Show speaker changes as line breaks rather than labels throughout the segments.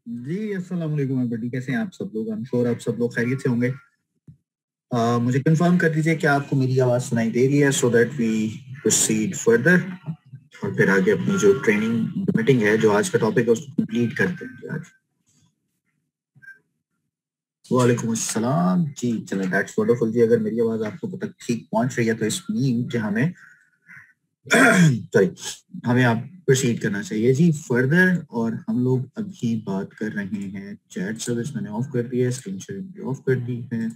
जी अस्सलाम वालेकुम एवरीबॉडी, कैसे हैं आप सब लोग? आई एम श्योर आप सब लोग खैरियत से होंगे। मुझे कंफर्म कर दीजिए कि आपको मेरी आवाज सुनाई दे रही है, so that we proceed further और फिर आगे अपनी जो ट्रेनिंग मीटिंग है, जो आज का टॉपिक है, उसको कंप्लीट करते हैं आज। वालेकुम अस्सलाम जी। चलो दैट्स वंडरफुल जी। अगर मेरी आवाज आपको तक ठीक पहुंच रही है तो इस मीन कि हमें सॉरी हमें आप प्रोसीड करना चाहिए जी फर्दर। और हम लोग अभी बात कर रहे हैं, चैट सर्विस मैंने ऑफ कर दिया है, स्क्रीन शेयरिंग भी ऑफ कर दी है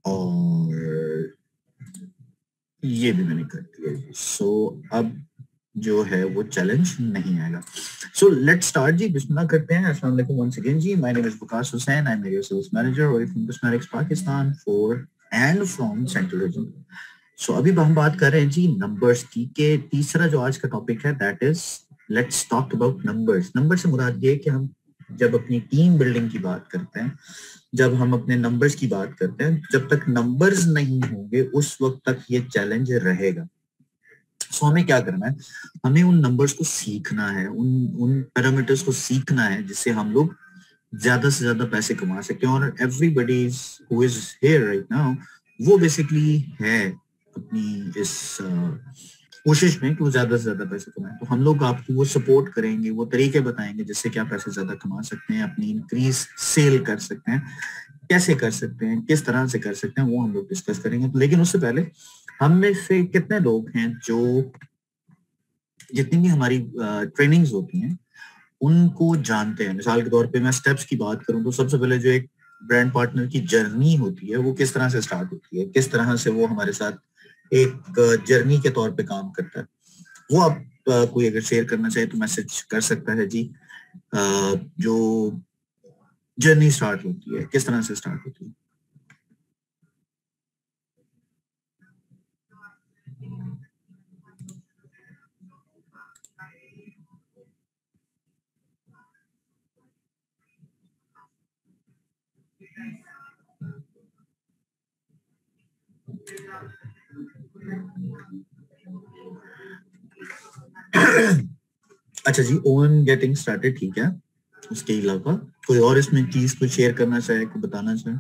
और ये भी मैंने कर दिया। सो अब जो है वो चैलेंज नहीं आएगा। सो लेट्स स्टार्ट जी, बिस्मिल्लाह करते हैं। अस्सलाम वालेकुम वंस अगेन जी। My name is Waqas Hussain, I am area sales manager और from cosmetics Pakistan for and from central region. So अभी हम बात कर रहे हैं जी नंबर्स की, के तीसरा जो आज का टॉपिक है that is let's talk about numbers. Number से मुराद ये कि हम जब अपनी टीम बिल्डिंग की बात करते हैं, जब हम अपने नंबर्स की बात करते हैं, जब तक नंबर्स नहीं होंगे उस वक्त तक ये चैलेंज रहेगा। सो हमें क्या करना है, हमें उन नंबर्स को सीखना है, उन उन पैरामीटर्स को सीखना है जिससे हम लोग ज्यादा से ज्यादा पैसे कमा सकें। और everybody who is here right now वो बेसिकली है अपनी इस कोशिश में कि वो ज्यादा से ज्यादा पैसे कमाएं। तो हम लोग आपको वो सपोर्ट करेंगे, वो तरीके बताएंगे जिससे कि आप पैसे ज्यादा कमा सकते हैं, अपनी इंक्रीज सेल कर सकते हैं, कैसे कर सकते हैं, किस तरह से कर सकते हैं, वो हम लोग डिस्कस करेंगे। लेकिन उससे पहले हम में से कितने लोग हैं जो जितनी भी हमारी ट्रेनिंग्स होती हैं उनको जानते हैं? मिसाल के तौर पे मैं स्टेप्स की बात करूं तो सबसे पहले जो एक ब्रांड पार्टनर की जर्नी होती है वो किस तरह से स्टार्ट होती है, किस तरह से वो हमारे साथ एक जर्नी के तौर पे काम करता है, वो आप कोई अगर शेयर करना चाहे तो मैसेज कर सकता है जी। जो जर्नी स्टार्ट होती है किस तरह से स्टार्ट होती है? अच्छा जी, ओन गेटिंग स्टार्टेड, ठीक है। उसके अलावा कोई और इसमें चीज को शेयर करना चाहे, को बताना चाहे?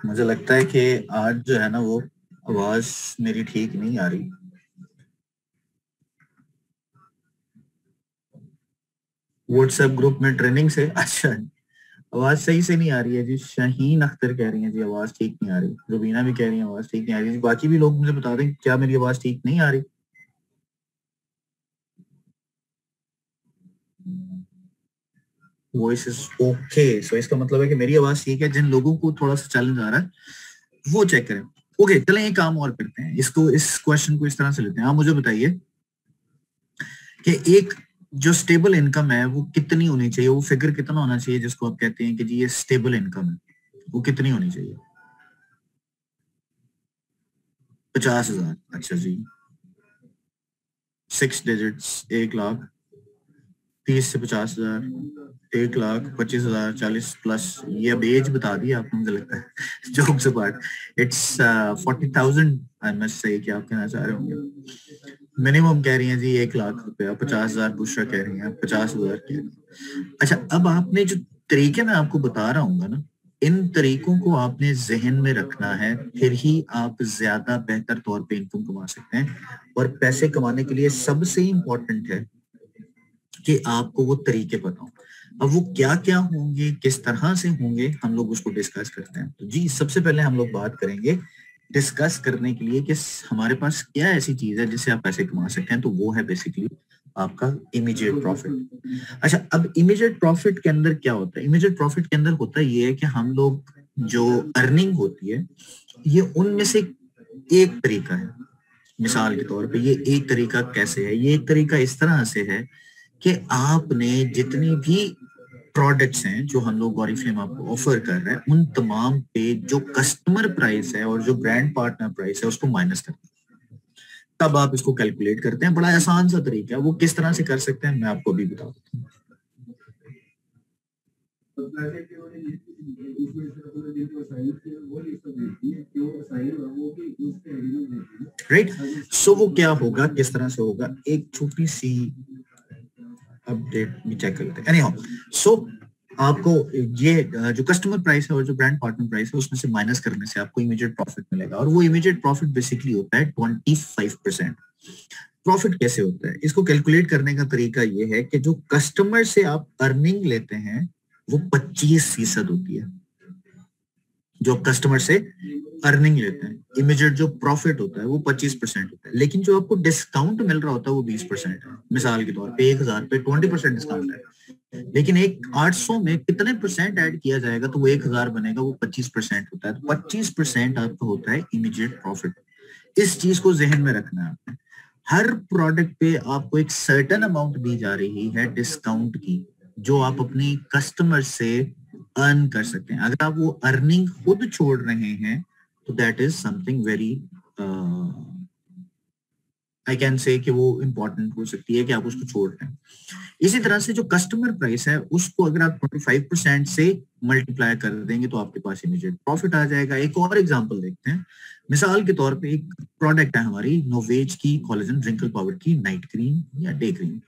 मुझे लगता है कि आज जो है ना वो आवाज मेरी ठीक नहीं आ रही। व्हाट्सएप ग्रुप में ट्रेनिंग से? अच्छा, आवाज सही से नहीं आ रही है जी। शाहीन अख्तर कह रही है जी आवाज ठीक नहीं आ रही, रुबीना भी कह रही है आवाज ठीक नहीं आ रही जी। बाकी भी लोग मुझे बता दें क्या मेरी आवाज ठीक नहीं आ रही? वॉइस इज ओके, सो इसका मतलब है कि मेरी आवाज ठीक है। जिन लोगों को थोड़ा सा चैलेंज आ रहा है वो चेक करें। ओके, चलें एक काम और करते हैं, इसको इस क्वेश्चन को इस तरह से लेते हैं। आप मुझे बताइए कि एक जो स्टेबल इनकम है वो कितनी होनी चाहिए, वो फिगर कितना होना चाहिए जिसको आप कहते हैं कि जी ये स्टेबल इनकम है, वो कितनी होनी चाहिए? 50,000? अच्छा जी, 6 डिजिट्स, 1 लाख, 30 से 50,000, 1 लाख, 25,000, 40+। ये अब एज बता दी आपने, मुझे लगता है jokes apart, it's 40,000। I must say कि आप कहना चाह रहे होंगे मिनिमम कह रही हैं जी 1 लाख रुपया, 50,000 बुशरा कह रही हैं, 50,000 कह रही हैं। अच्छा, अब आपने जो तरीके मैं आपको बता रहा हूँ ना, इन तरीकों को आपने जहन में रखना है, फिर ही आप ज्यादा बेहतर तौर पे इनकम कमा सकते हैं। और पैसे कमाने के लिए सबसे इंपॉर्टेंट है कि आपको वो तरीके पता हो। अब वो क्या क्या होंगे, किस तरह से होंगे, हम लोग उसको डिस्कस करते हैं। तो जी सबसे पहले हम लोग बात करेंगे डिस्कस करने के लिए कि हमारे पास क्या ऐसी चीज है जिससे आप पैसे कमा सकते हैं। तो वो है बेसिकली आपका इमीडिएट प्रॉफिट। अच्छा, अब इमीडिएट प्रॉफिट के अंदर क्या होता है? इमीडिएट प्रॉफिट के अंदर होता है ये कि हम लोग जो अर्निंग होती है ये उनमें से एक तरीका है। मिसाल के तौर पे ये एक तरीका कैसे है? ये एक तरीका इस तरह से है कि आपने जितनी भी प्रोडक्ट्स हैं जो हम लोग ऑरिफ्लेम आपको ऑफर कर रहे हैं उन तमाम पे जो कस्टमर प्राइस है और जो ब्रांड पार्टनर प्राइस है उसको माइनस कर। तब आप इसको कैलकुलेट करते हैं। बड़ा आसान सा तरीका है, वो किस तरह से कर सकते हैं मैं आपको अभी बता देता हूँ। राइट, सो वो क्या होगा, किस तरह से होगा, एक छोटी सी अपडेट भी चेक कर लेते हैं। एनीहाउ, सो आपको ये जो कस्टमर प्राइस है और जो ब्रांड पार्टनर प्राइस है उसमें से माइनस करने से आपको इमीडिएट प्रॉफिट मिलेगा, और वो इमीडिएट प्रॉफिट बेसिकली होता है 25%। प्रॉफिट कैसे होता है, इसको कैलकुलेट करने का तरीका ये है कि जो कस्टमर से आप अर्निंग लेते हैं वो 25% होती है। जो कस्टमर से अर्निंग लेते हैं, इमीडिएट जो प्रॉफिट होता है वो 25% होता है, लेकिन जो आपको डिस्काउंट मिल रहा होता है वो 20% है। मिसाल के तौर पे 1000 पे 20% डिस्काउंट है, लेकिन एक 800 में कितने परसेंट ऐड किया जाएगा तो वो 1000 बनेगा, वो 25% होता है। तो 25% आपका होता है इमीडिएट प्रॉफिट। इस चीज को जहन में रखना है आपने। हर प्रोडक्ट पे आपको एक सर्टेन अमाउंट दी जा रही है डिस्काउंट की, जो आप अपनी कस्टमर से अर्न कर सकते हैं। अगर आप वो अर्निंग खुद छोड़ रहे हैं तो that is something very, I can say कि वो इंपॉर्टेंट हो सकती है कि आप उसको छोड़ रहे हैं। इसी तरह से जो कस्टमर प्राइस है उसको अगर आप 25% से मल्टीप्लाई कर देंगे तो आपके पास इमीडिएट प्रॉफिट आ जाएगा। एक और एग्जांपल देखते हैं। मिसाल के तौर पे एक प्रोडक्ट है हमारी नोवेज की कोलेजन रिंकल पावर की नाइट क्रीम या डे क्रीम,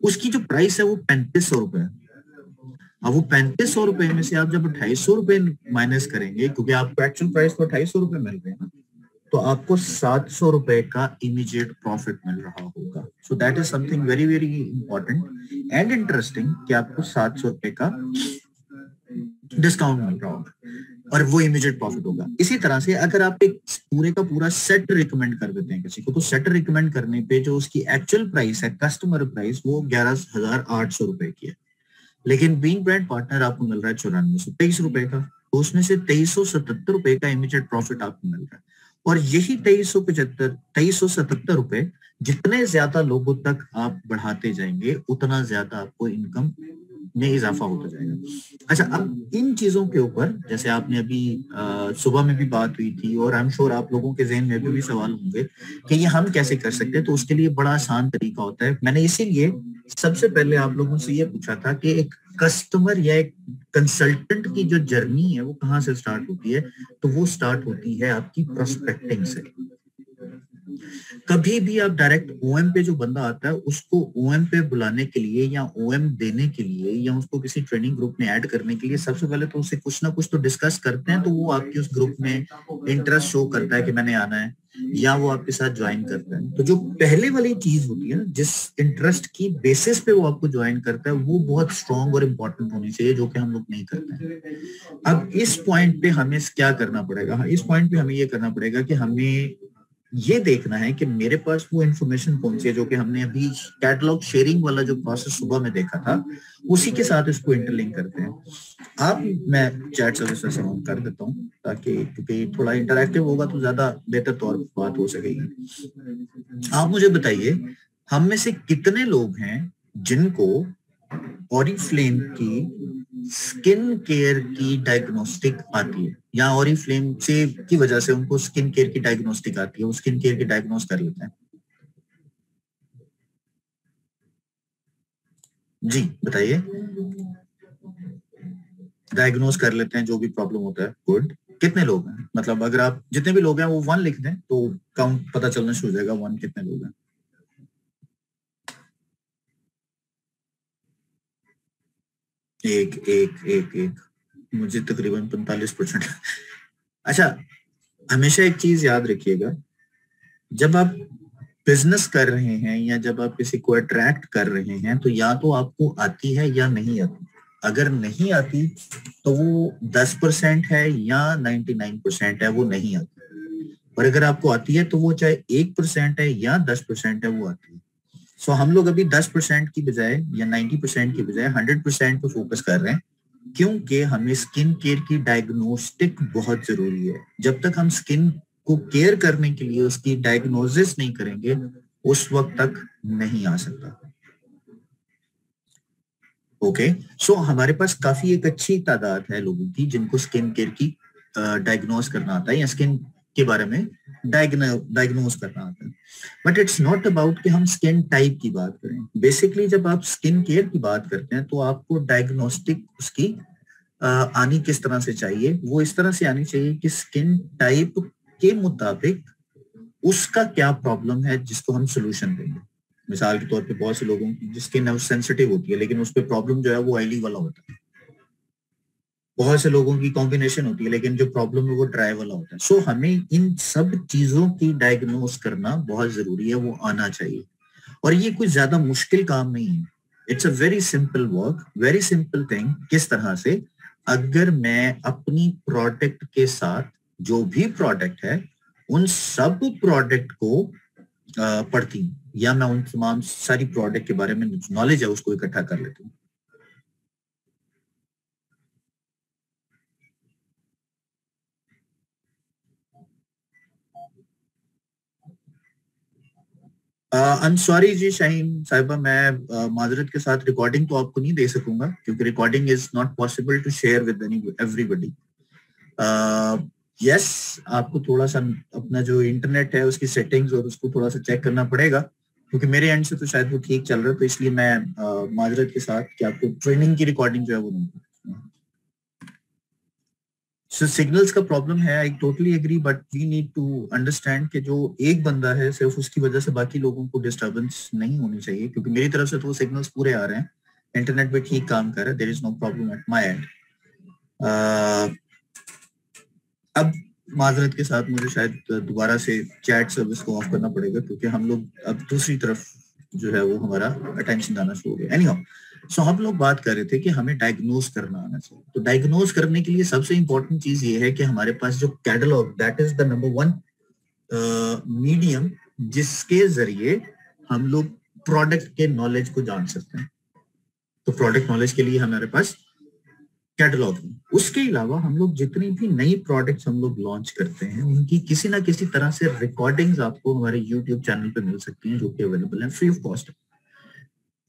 उसकी जो प्राइस है वो 3500 रुपए है। अब वो 3500 रुपए में से आप जब 2800 रुपए माइनस करेंगे, क्योंकि आपको एक्चुअल प्राइस तो 2800 रुपए मिल रहे हैं ना, तो आपको 700 रुपए का इमीडिएट प्रॉफिट मिल रहा होगा। So that is something very very important and interesting कि आपको 700 रुपए का डिस्काउंट मिल रहा होगा और वो इमीडिएट प्रॉफिट होगा। इसी तरह से अगर आप एक पूरे का पूरा सेट रिकमेंड कर देते हैं किसी को, तो सेट रिकमेंड करने पे जो उसकी एक्चुअल प्राइस है, कस्टमर प्राइस, वो 11,800 रुपए की है, लेकिन बीइंग ब्रांड पार्टनर आपको मिल रहा है 9423 रुपए का, तो उसमें से 2377 रुपए का इमीडिएट प्रॉफिट आपको मिल रहा है। और यही 2377 रुपए जितने ज्यादा लोगों तक आप बढ़ाते जाएंगे उतना ज्यादा आपको इनकम में इजाफा होता जाएगा। अच्छा, अब इन चीजों के ऊपर जैसे आपने अभी सुबह में भी बात हुई थी, और आई एम श्योर आप लोगों के जहन में भी सवाल होंगे कि ये हम कैसे कर सकते हैं, तो उसके लिए बड़ा आसान तरीका होता है। मैंने इसीलिए सबसे पहले आप लोगों से ये पूछा था कि एक कस्टमर या एक कंसल्टेंट की जो जर्नी है वो कहाँ से स्टार्ट होती है, तो वो स्टार्ट होती है आपकी प्रोस्पेक्टिंग से। कभी भी आप डायरेक्ट ओएम पे जो बंदा आता है उसको ओएम पे बुलाने के लिए या ओएम देने के लिए या उसको किसी ट्रेनिंग ग्रुप में ऐड करने के लिए सबसे पहले तो उससे कुछ ना कुछ तो डिस्कस करते हैं, तो वो आपकी उस ग्रुप में इंटरेस्ट शो करता है कि मैंने आना है, या वो आपके साथ ज्वाइन करता है। तो जो पहले वाली चीज होती है ना, जिस इंटरेस्ट की बेसिस पे वो आपको ज्वाइन करता है, वो बहुत स्ट्रांग और इम्पोर्टेंट होनी चाहिए, जो कि हम लोग नहीं करते हैं। अब इस पॉइंट पे हमें क्या करना पड़ेगा, इस पॉइंट पे हमें ये करना पड़ेगा कि हमें ये देखना है कि मेरे पास वो इन्फॉर्मेशन कौन सी है, जो कि हमने अभी कैटलॉग शेयरिंग वाला जो प्रोसेस सुबह में देखा था उसी के साथ इसको इंटरलिंक करते हैं। आप, मैं चैट सर्विस ऑन कर देता हूँ ताकि, क्योंकि थोड़ा इंटरैक्टिव होगा तो ज्यादा बेहतर तौर पर बात हो सकेगी। आप मुझे बताइए, हम में से कितने लोग हैं जिनको ऑरिफ्लेम की स्किन केयर की डायग्नोस्टिक आती है, या ऑरिफ्लेम से की वजह से उनको स्किन केयर की डायग्नोस्टिक आती है, वो स्किन केयर की डायग्नोस कर लेते हैं? जी बताइए। डायग्नोस कर लेते हैं जो भी प्रॉब्लम होता है, गुड। कितने लोग हैं, मतलब अगर आप जितने भी लोग हैं वो 1 लिख दें तो काउंट पता चलना शुरू हो जाएगा, 1 कितने लोग हैं। एक एक एक एक मुझे तकरीबन 45%। अच्छा, हमेशा एक चीज याद रखिएगा, जब आप बिजनेस कर रहे हैं या जब आप किसी को अट्रैक्ट कर रहे हैं, तो या तो आपको आती है या नहीं आती। अगर नहीं आती तो वो 10% है या 99% है, वो नहीं आती। और अगर आपको आती है तो वो चाहे 1% है या 10% है, वो आती है। सो हम लोग अभी 10% की बजाय या 90% की बजाय 100% पे फोकस कर रहे हैं, क्योंकि हमें स्किन केयर की डायग्नोस्टिक बहुत जरूरी है। जब तक हम स्किन को केयर करने के लिए उसकी डायग्नोसिस नहीं करेंगे, उस वक्त तक नहीं आ सकता। ओके, सो हमारे पास काफी एक अच्छी तादाद है लोगों की जिनको स्किन केयर की डायग्नोस करना आता है, या स्किन के बारे में डायग्नोज करना आता है। बट इट्स नॉट अबाउट कि हम स्किन टाइप की बात करें। बेसिकली जब आप स्किन केयर की बात करते हैं तो आपको डायग्नोस्टिक उसकी आनी किस तरह से चाहिए, वो इस तरह से आनी चाहिए कि स्किन टाइप के मुताबिक उसका क्या प्रॉब्लम है जिसको हम सोल्यूशन देंगे। मिसाल के तौर पे बहुत से लोगों की स्किन सेंसिटिव होती है लेकिन उस पर प्रॉब्लम जो है वो ऑयली वाला होता है। बहुत से लोगों की कॉम्बिनेशन होती है लेकिन जो प्रॉब्लम है वो ड्राई वाला होता है। सो हमें इन सब चीजों की डायग्नोज करना बहुत जरूरी है, वो आना चाहिए। और ये कोई ज्यादा मुश्किल काम नहीं है। It's a very simple work, very simple thing. किस तरह से, अगर मैं अपनी प्रोडक्ट के साथ जो भी प्रोडक्ट है उन सब प्रोडक्ट को पढ़ती हूँ या मैं उन तमाम सारी प्रोडक्ट के बारे में नॉलेज है उसको इकट्ठा कर लेती हूँ। आई एम सॉरी जी शाहीन साहिबा, मैं माजरत के साथ रिकॉर्डिंग तो आपको नहीं दे सकूंगा क्योंकि recording is not possible to share with everybody. Yes, आपको थोड़ा सा अपना जो इंटरनेट है उसकी सेटिंग्स और उसको थोड़ा सा चेक करना पड़ेगा क्योंकि मेरे एंड से तो शायद वो ठीक चल रहा है, तो इसलिए मैं माजरत के साथ कि आपको ट्रेनिंग की रिकॉर्डिंग जो है वो नहीं। सो सिग्नल्स का प्रॉब्लम है, I totally agree, but we need to understand कि जो एक बंदा है सिर्फ उसकी वजह से बाकी लोगों को डिस्टर्बेंस नहीं होनी चाहिए। क्योंकि मेरी तरफ से तो वो सिग्नल्स पूरे आ रहे हैं, इंटरनेट भी ठीक काम कर रहा है, there is no problem at my end. अब माजरत के साथ मुझे शायद दोबारा से चैट सर्विस को ऑफ करना पड़ेगा क्योंकि हम लोग अब दूसरी तरफ जो है वो हमारा अटेंशन जाना शुरू हो गया। एनीहाउ, सो हम लोग बात कर रहे थे कि हमें डायग्नोज करना आना चाहिए। तो डायग्नोज करने के लिए सबसे इंपॉर्टेंट चीज ये है कि हमारे पास जो catalogue, that is the number one medium जिसके जरिए हम लोग प्रोडक्ट के नॉलेज को जान सकते हैं। तो प्रोडक्ट नॉलेज के लिए हमारे पास कैटलॉग है। उसके अलावा हम लोग जितनी भी नई प्रोडक्ट्स हम लोग लॉन्च करते हैं उनकी किसी ना किसी तरह से रिकॉर्डिंग्स आपको हमारे यूट्यूब चैनल पे मिल सकती हैं जो कि अवेलेबल है फ्री ऑफ कॉस्ट।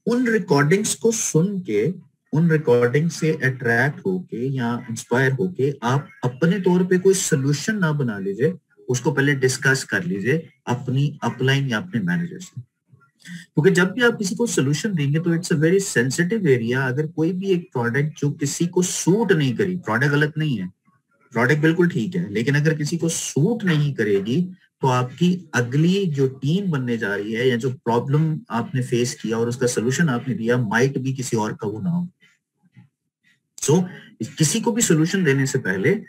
उन रिकॉर्डिंग्स को सुन के, उन रिकॉर्डिंग से अट्रैक्ट होके या इंस्पायर होके आप अपने तौर पे कोई सोल्यूशन ना बना लीजिए, उसको पहले डिस्कस कर लीजिए अपनी अपलाइन या अपने मैनेजर से। क्योंकि जब भी आप किसी को सोल्यूशन देंगे तो it's a very sensitive area. अगर कोई भी एक प्रोडक्ट जो किसी को सूट नहीं करी, प्रोडक्ट गलत नहीं है, प्रोडक्ट बिल्कुल ठीक है, लेकिन अगर किसी को सूट नहीं करेगी तो आपकी अगली जो टीम बनने जा रही है या जो प्रॉब्लम आपने फेस किया और उसका सोल्यूशन आपने दिया माइट भी किसी और का वो ना हो। सो किसी को भी सोल्यूशन देने से पहले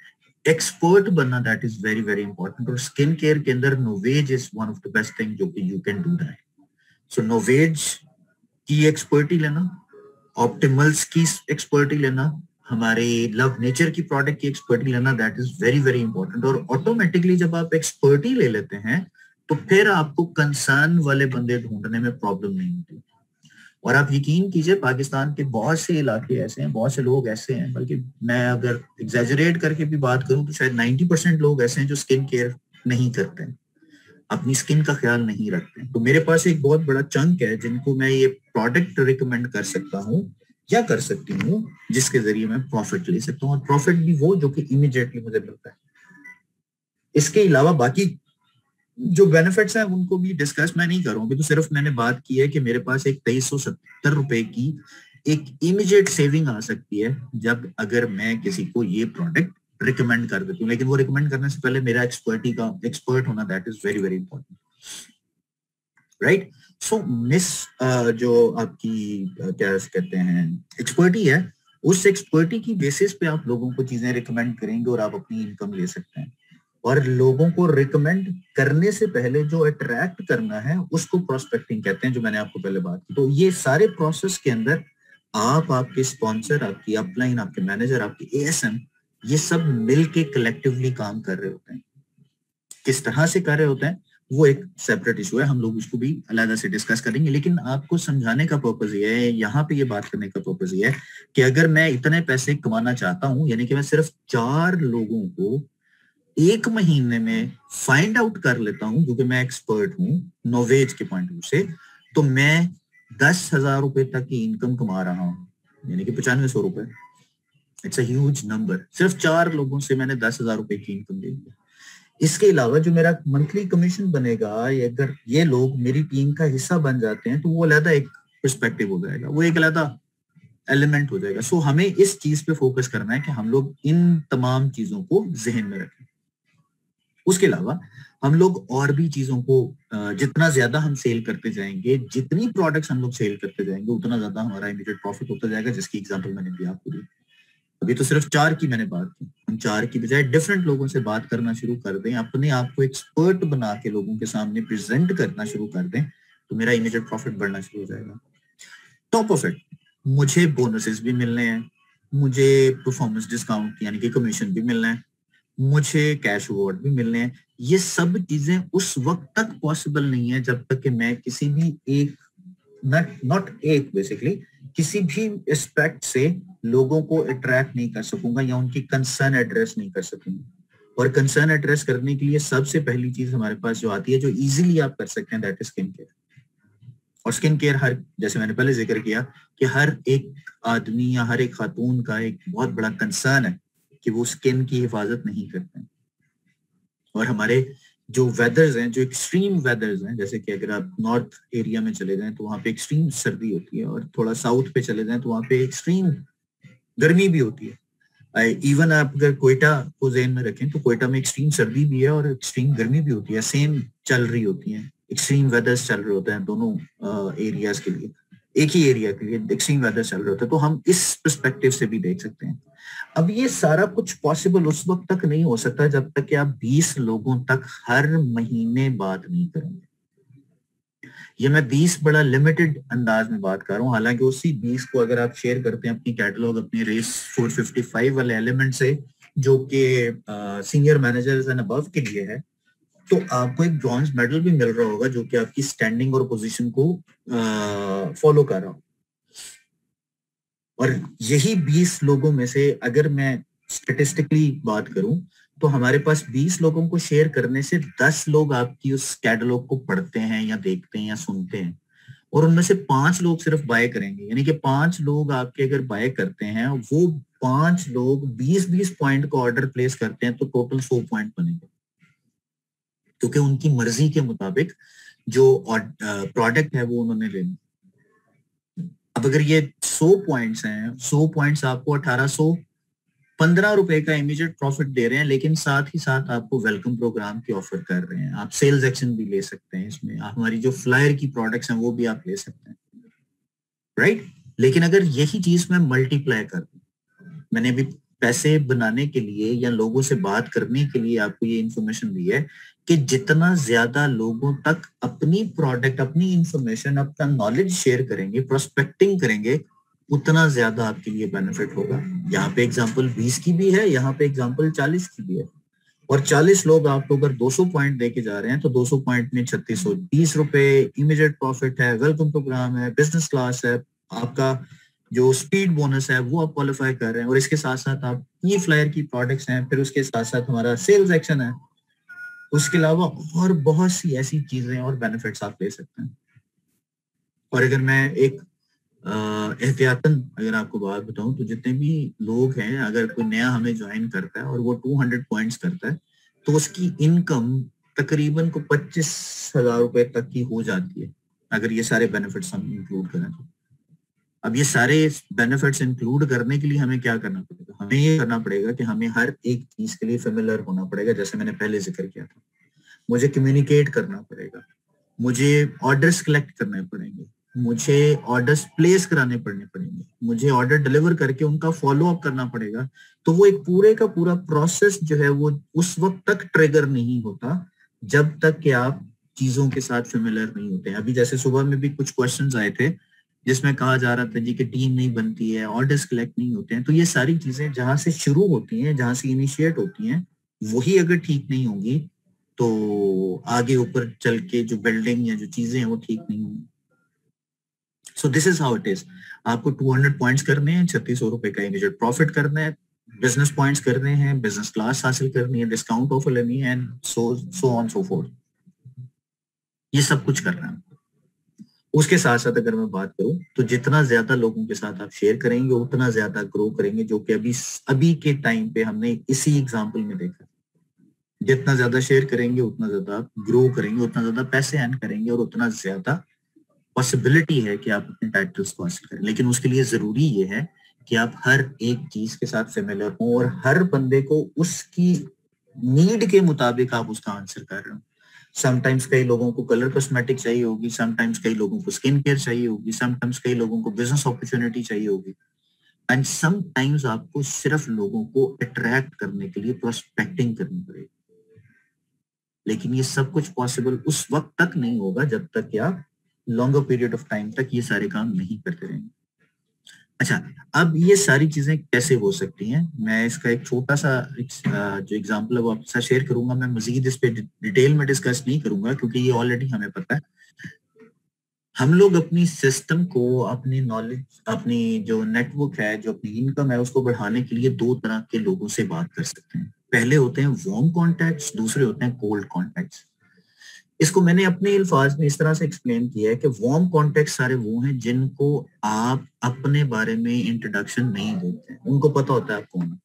एक्सपर्ट बनना, that is very very important. और स्किन केयर के अंदर Novage is one of the best thing जो कि you can do that. So Novage की एक्सपर्टी लेना, ऑप्टिमल्स की एक्सपर्टी लेना, हमारे लव नेचर की प्रोडक्ट की एक्सपर्टी लेना, that is very very important. और ऑटोमेटिकली जब आप एक्सपर्टी ले लेते हैं तो फिर आपको कंसर्न वाले बंदे ढूंढने में प्रॉब्लम नहीं होती। और आप यकीन कीजिए पाकिस्तान के बहुत से इलाके ऐसे हैं, बहुत से लोग ऐसे हैं, बल्कि मैं अगर एग्जैजरेट करके भी बात करूं तो शायद 90% लोग ऐसे हैं जो स्किन केयर नहीं करते हैं, अपनी स्किन का ख्याल नहीं रखते हैं। तो मेरे पास एक बहुत बड़ा चंक है जिनको मैं ये प्रोडक्ट रिकमेंड कर सकता हूँ या कर सकती हूँ जिसके जरिए मैं प्रॉफिट ले सकता हूँ, और प्रॉफिट भी वो जो कि इमीडिएटली मुझे मिलता है। इसके अलावा बाकी जो बेनिफिट्स हैं उनको भी डिस्कस मैं नहीं करूँ, अभी तो सिर्फ मैंने बात की है कि मेरे पास एक 2370 रुपए की एक इमीडिएट सेविंग आ सकती है जब अगर मैं किसी को ये प्रोडक्ट रिकमेंड कर देती हूँ। लेकिन वो रिकमेंड करने से पहले मेरा एक्सपर्ट होना, that is very very important, right. So miss जो आपकी क्या कहते हैं एक्सपर्टी है, उस एक्सपर्टी की बेसिस पे आप लोगों को चीजें रिकमेंड करेंगे और आप अपनी इनकम ले सकते हैं। और लोगों को रिकमेंड करने से पहले जो अट्रैक्ट करना है उसको प्रोस्पेक्टिंग कहते हैं, जो मैंने आपको पहले बात की। तो ये सारे प्रोसेस के अंदर आप, आपके स्पॉन्सर, आपकी अपलाइन, आपके मैनेजर, आपके एएसएम, ये सब मिलके कलेक्टिवली काम कर रहे होते हैं। किस तरह से कर रहे होते हैं वो एक सेपरेट इशू है, हम लोग उसको भी अलग से डिस्कस करेंगे। लेकिन आपको समझाने का पर्पज ये है, यहाँ पे ये बात करने का पर्पज ये है कि अगर मैं इतने पैसे कमाना चाहता हूँ, यानी कि मैं सिर्फ 4 लोगों को एक महीने में फाइंड आउट कर लेता हूं क्योंकि मैं एक्सपर्ट हूं नॉवेज के पॉइंट ऑफ व्यू से, तो मैं 10,000 रुपए तक की इनकम कमा रहा हूं, यानी कि 9500 रुपए। It's a huge number. सिर्फ 4 लोगों से मैंने 10,000 रुपए की इनकम दे दी। इसके अलावा जो मेरा मंथली कमीशन बनेगा, अगर ये लोग मेरी टीम का हिस्सा बन जाते हैं तो वो अलग एक पर्सपेक्टिव हो जाएगा, वो एक अलग एलिमेंट हो जाएगा। सो हमें इस चीज पे फोकस करना है कि हम लोग इन तमाम चीजों को जहन में रखें। उसके अलावा हम लोग और भी चीजों को जितना ज्यादा हम सेल करते जाएंगे, जितनी प्रोडक्ट्स हम लोग सेल करते जाएंगे, उतना ज्यादा हमारा इमीडिएट प्रॉफिट होता जाएगा, जिसकी एग्जांपल मैंने भी आपको दी। अभी तो सिर्फ 4 की मैंने बात की, हम 4 की बजाय डिफरेंट लोगों से बात करना शुरू कर दें, अपने आप को एक्सपर्ट बना के लोगों के सामने प्रेजेंट करना शुरू कर दें, तो मेरा इमीडिएट प्रॉफिट बढ़ना शुरू हो जाएगा। टॉप ऑफ इट, मुझे बोनसेस भी मिलने हैं, मुझे परफॉर्मेंस डिस्काउंट यानी कि कमीशन भी मिलना है, मुझे कैश अवार्ड भी मिलने हैं। ये सब चीजें उस वक्त तक पॉसिबल नहीं है जब तक कि मैं किसी भी एक नॉट एक बेसिकली किसी भी एस्पेक्ट से लोगों को अट्रैक्ट नहीं कर सकूंगा या उनकी कंसर्न एड्रेस नहीं कर सकूंगा। और कंसर्न एड्रेस करने के लिए सबसे पहली चीज हमारे पास जो आती है, जो इजीली आप कर सकते हैं, दैट इज स्किन केयर। और स्किन केयर हर, जैसे मैंने पहले जिक्र किया कि हर एक आदमी या हर एक खातून का एक बहुत बड़ा कंसर्न है कि वो स्किन की हिफाजत नहीं करते हैं। और हमारे जो वेदर्स हैं, जो एक्सट्रीम वेदर्स हैं, जैसे कि अगर आप नॉर्थ एरिया में चले जाएं तो वहां पे एक्सट्रीम सर्दी होती है, और थोड़ा साउथ पे चले जाएं तो वहां पे एक्सट्रीम गर्मी भी होती है। इवन आप अगर कोयटा को ज़हन में रखें तो कोयटा में एक्सट्रीम सर्दी भी है और एक्सट्रीम गर्मी भी होती है, सेम चल रही होती है, एक्सट्रीम वेदर्स चल रहे होते हैं दोनों एरियाज के लिए, एक ही एरिया के लिए एक्सट्रीम वेदर चल रहे होते हैं। तो हम इस पर्सपेक्टिव से भी देख सकते हैं। अब ये सारा कुछ पॉसिबल उस वक्त तक नहीं हो सकता जब तक कि आप 20 लोगों तक हर महीने बात नहीं करेंगे। ये मैं 20 बड़ा लिमिटेड अंदाज में बात कर रहा हूँ, हालांकि उसी 20 को अगर आप शेयर करते हैं अपनी कैटलॉग, अपनी रेस 455 वाले एलिमेंट से, जो कि सीनियर मैनेजर्स एंड अबव के लिए है, तो आपको एक ब्रॉन्ज मेडल भी मिल रहा होगा, जो कि आपकी स्टैंडिंग और पोजीशन को फॉलो कर रहा हो। और यही 20 लोगों में से अगर मैं स्टेटिस्टिकली बात करूं तो हमारे पास 20 लोगों को शेयर करने से 10 लोग आपकी उस कैटलॉग को पढ़ते हैं या देखते हैं या सुनते हैं, और उनमें से 5 लोग सिर्फ बाय करेंगे। यानी कि 5 लोग आपके अगर बाय करते हैं, वो 5 लोग 20-20 पॉइंट का ऑर्डर प्लेस करते हैं, तो टोटल 100 पॉइंट बनेंगे, क्योंकि उनकी मर्जी के मुताबिक जो प्रोडक्ट है वो उन्होंने लेना। अब अगर ये 100 पॉइंट्स हैं, 100 पॉइंट्स आपको 1815 रुपए का इमीडिएट प्रॉफिट दे रहे हैं, लेकिन साथ ही साथ आपको वेलकम प्रोग्राम की ऑफर कर रहे हैं। आप सेल्स एक्शन भी ले सकते हैं इसमें, हमारी जो फ्लायर की प्रोडक्ट्स हैं वो भी आप ले सकते हैं, राइट। लेकिन अगर यही चीज मैं मल्टीप्लाई कर दूं, मैंने अभी पैसे बनाने के लिए या लोगों से बात करने के लिए आपको ये इंफॉर्मेशन दी है कि जितना ज्यादा लोगों तक अपनी प्रोडक्ट, अपनी इंफॉर्मेशन, अपना नॉलेज शेयर करेंगे, प्रोस्पेक्टिंग करेंगे, उतना ज्यादा आपके लिए बेनिफिट होगा। यहाँ पे एग्जांपल 20 की भी है, यहाँ पे एग्जांपल 40 की भी है। और 40 लोग आपको अगर 200 पॉइंट देके जा रहे हैं तो 200 पॉइंट में 3630 रुपए इमीडिएट प्रॉफिट है, वेलकम प्रोग्राम है, बिजनेस क्लास है, आपका जो स्पीड बोनस है वो आप क्वालिफाई कर रहे हैं, और इसके साथ साथ आप ई फ्लायर की प्रोडक्ट्स हैं, फिर उसके साथ साथ हमारा सेल्स एक्शन है, उसके अलावा और बहुत सी ऐसी चीजें और बेनिफिट्स आप ले सकते हैं। और अगर मैं एक एहतियातन अगर आपको बात बताऊं तो जितने भी लोग हैं, अगर कोई नया हमें ज्वाइन करता है और वो 200 पॉइंट्स करता है, तो उसकी इनकम तकरीबन को 25,000 रुपए तक की हो जाती है, अगर ये सारे बेनिफिट्स हम इंक्लूड करें तो। अब ये सारे बेनिफिट्स इंक्लूड करने के लिए हमें क्या करना पड़ेगा? हमें ये करना पड़ेगा कि हमें हर एक चीज के लिए फेमिलियर होना पड़ेगा, जैसे मैंने पहले जिक्र किया था। मुझे कम्युनिकेट करना पड़ेगा, मुझे ऑर्डर्स कलेक्ट करने पड़ेंगे, मुझे ऑर्डर्स प्लेस कराने पड़ेंगे, मुझे ऑर्डर डिलीवर करके उनका फॉलो अप करना पड़ेगा। तो वो एक पूरे का पूरा प्रोसेस जो है वो उस वक्त तक ट्रिगर नहीं होता जब तक कि आप चीजों के साथ फेमिलियर नहीं होते हैं। अभी जैसे सुबह में भी कुछ क्वेश्चंस आए थे जिसमें कहा जा रहा था जी कि टीम नहीं बनती है, ऑर्डर्स कलेक्ट नहीं होते हैं। तो ये सारी चीजें जहां से शुरू होती हैं, जहां से इनिशिएट होती हैं, वही अगर ठीक नहीं होगी तो आगे ऊपर चल के जो बिल्डिंग या जो चीजें हैं वो ठीक नहीं होंगी। So this is how it is. आपको 200 पॉइंट्स करने हैं, 3600 रुपए का इमीडिएट प्रॉफिट करना है, बिजनेस पॉइंट्स करने हैं, बिजनेस क्लास हासिल करनी है, डिस्काउंट ऑफर लेनी है, and so on so fourth. ये सब कुछ करना है। उसके साथ साथ अगर मैं बात करूं तो जितना ज्यादा लोगों के साथ आप शेयर करेंगे उतना ज्यादा ग्रो करेंगे, जो कि अभी अभी के टाइम पे हमने इसी एग्जांपल में देखा। जितना ज्यादा शेयर करेंगे उतना ज्यादा ग्रो करेंगे, उतना ज्यादा पैसे अर्न करेंगे और उतना ज्यादा पॉसिबिलिटी है कि आप अपने टाइटल्स को हासिल करें। लेकिन उसके लिए जरूरी ये है कि आप हर एक चीज के साथ फेमिलियर हो और हर बंदे को उसकी नीड के मुताबिक आप उसका आंसर कर रहे हो। समटाइम्स कई लोगों को कलर कॉस्मेटिक चाहिए होगी, समटाइम्स कई लोगों को स्किन केयर चाहिए होगी, समटाइम्स कई लोगों को बिजनेस अपॉर्चुनिटी चाहिए होगी, एंड समटाइम्स आपको सिर्फ लोगों को अट्रैक्ट करने के लिए प्रोस्पेक्टिंग करनी पड़ेगी। लेकिन ये सब कुछ पॉसिबल उस वक्त तक नहीं होगा जब तक कि आप लॉन्गर पीरियड ऑफ टाइम तक ये सारे काम नहीं करते रहेंगे। अच्छा, अब ये सारी चीजें कैसे हो सकती हैं, मैं इसका एक छोटा सा जो एग्जांपल है वो आपके साथ शेयर करूंगा। मैं मजीद इस पे डिटेल में डिस्कस नहीं करूंगा क्योंकि ये ऑलरेडी हमें पता है। हम लोग अपनी सिस्टम को, अपनी नॉलेज, अपनी जो नेटवर्क है, जो अपनी इनकम है, उसको बढ़ाने के लिए दो तरह के लोगों से बात कर सकते हैं। पहले होते हैं वार्म कॉन्टैक्ट्स, दूसरे होते हैं कोल्ड कॉन्टैक्ट्स। इसको मैंने अपने अल्फाज में इस तरह से एक्सप्लेन किया है कि वार्म कॉन्टैक्ट सारे वो हैं जिनको आप अपने बारे में इंट्रोडक्शन नहीं देते हैं। उनको पता होता है आप कौन है,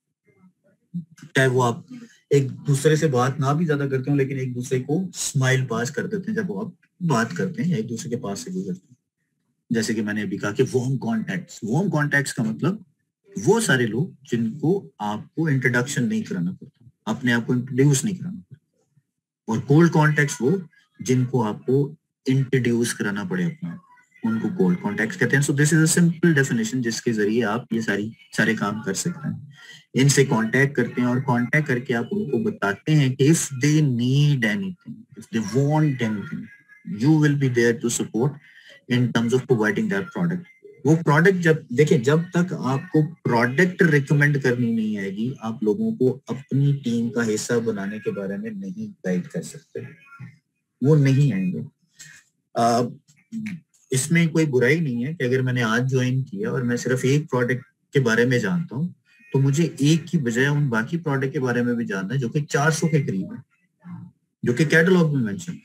चाहे वो आप एक दूसरे से बात ना भी ज्यादा करते हो, लेकिन एक दूसरे को स्माइल पास कर देते हैं जब वो आप बात करते हैं या एक दूसरे के पास से गुजरते हैं। जैसे कि मैंने अभी कहा कि वार्म कॉन्टैक्ट्स, वार्म कॉन्टैक्ट्स का मतलब वो सारे लोग जिनको आपको इंट्रोडक्शन नहीं कराना पड़ता, अपने आप को इंट्रोड्यूस नहीं कराना पड़ता। और कोल्ड कॉन्टैक्ट्स वो जिनको आपको इंट्रोड्यूस कराना पड़े अपना, उनको कोल्ड कॉन्टैक्ट्स कहते हैं। So this is a simple definition जिसके जरिए आप ये सारे काम कर सकते हैं। इनसे कांटेक्ट करते हैं और कांटेक्ट करके आप उनको बताते हैं कि if they need anything, if they want anything, you will be there to support in terms of providing that product. वो प्रोडक्ट जब देखिए, जब तक आपको प्रोडक्ट रिकमेंड करनी नहीं आएगी, आप लोगों को अपनी टीम का हिस्सा बनाने के बारे में नहीं गाइड कर सकते, वो नहीं आएंगे। इसमें कोई बुराई नहीं है कि अगर मैंने आज ज्वाइन किया और मैं सिर्फ एक प्रोडक्ट के बारे में जानता हूँ, तो मुझे एक की बजाय उन बाकी प्रोडक्ट के बारे में भी जानना है जो कि 400 के करीब है, जो कि कैटलॉग में मेंशन।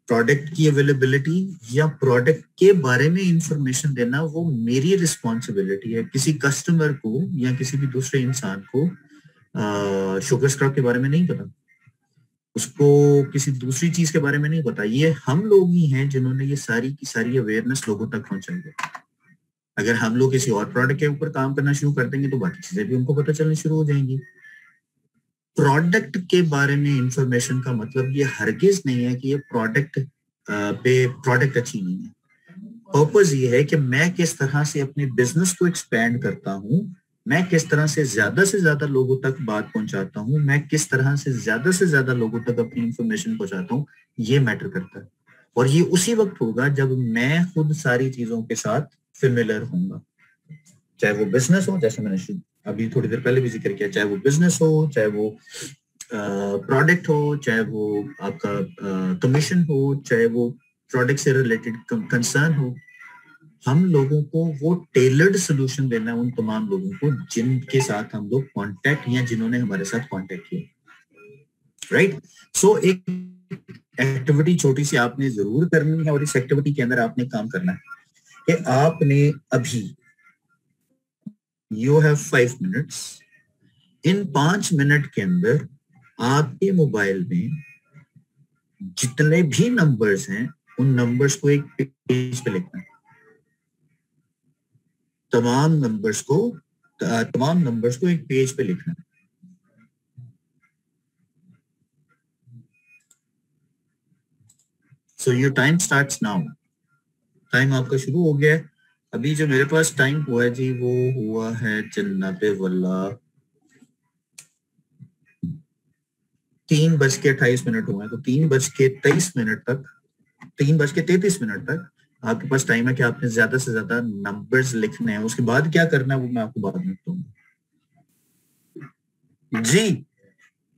प्रोडक्ट की अवेलेबिलिटी या प्रोडक्ट के बारे में इंफॉर्मेशन देना वो मेरी रिस्पॉन्सिबिलिटी है। किसी कस्टमर को या किसी भी दूसरे इंसान को शुगर स्क्रब के बारे में नहीं पता, उसको किसी दूसरी चीज के बारे में नहीं पता। ये हम लोग ही हैं जिन्होंने ये सारी की सारी अवेयरनेस लोगों तक पहुंचाई है। अगर हम लोग किसी और प्रोडक्ट के ऊपर काम करना शुरू कर देंगे तो बाकी चीजें भी उनको पता चलनी शुरू हो जाएंगी। प्रोडक्ट के बारे में इंफॉर्मेशन का मतलब ये हरगिज नहीं है कि ये प्रोडक्ट अच्छी नहीं है। पर्पस ये है कि मैं किस तरह से अपने बिजनेस को एक्सपेंड करता हूँ, मैं किस तरह से ज्यादा लोगों तक बात पहुंचाता हूँ, मैं किस तरह से ज्यादा लोगों तक अपनी इंफॉर्मेशन पहुंचाता हूँ, ये मैटर करता है। और ये उसी वक्त होगा जब मैं खुद सारी चीजों के साथ फेमिलियर होऊंगा। चाहे वो बिजनेस हो, जैसे मैंने अभी थोड़ी देर पहले भी जिक्र किया, चाहे वो बिजनेस हो, चाहे वो प्रोडक्ट हो, चाहे वो आपका कमीशन हो, चाहे वो प्रोडक्ट से रिलेटेड कंसर्न हो, हम लोगों को वो टेलर्ड सोल्यूशन देना है उन तमाम लोगों को जिनके साथ हम लोग कांटेक्ट या जिन्होंने हमारे साथ कांटेक्ट किया। राइट, सो एक एक्टिविटी छोटी सी आपने जरूर करनी है और इस एक्टिविटी के अंदर आपने काम करना है कि आपने अभी, you have 5 minutes, in 5 minute के अंदर आपके मोबाइल में जितने भी नंबर्स हैं उन नंबर्स को एक पेज पे लिखना है। तमाम नंबर्स को एक पेज पे लिखना है। So your time starts now. Time आपका शुरू हो गया है। अभी जो मेरे पास टाइम हुआ है जी, वो हुआ है जन्नत वल्ला 3:28 हुए हैं। तो 3:33 तक 3:33 तक आपके पास टाइम है कि आपने ज्यादा से ज्यादा नंबर्स लिखने हैं। उसके बाद क्या करना है वो मैं आपको बाद में बताऊंगा जी।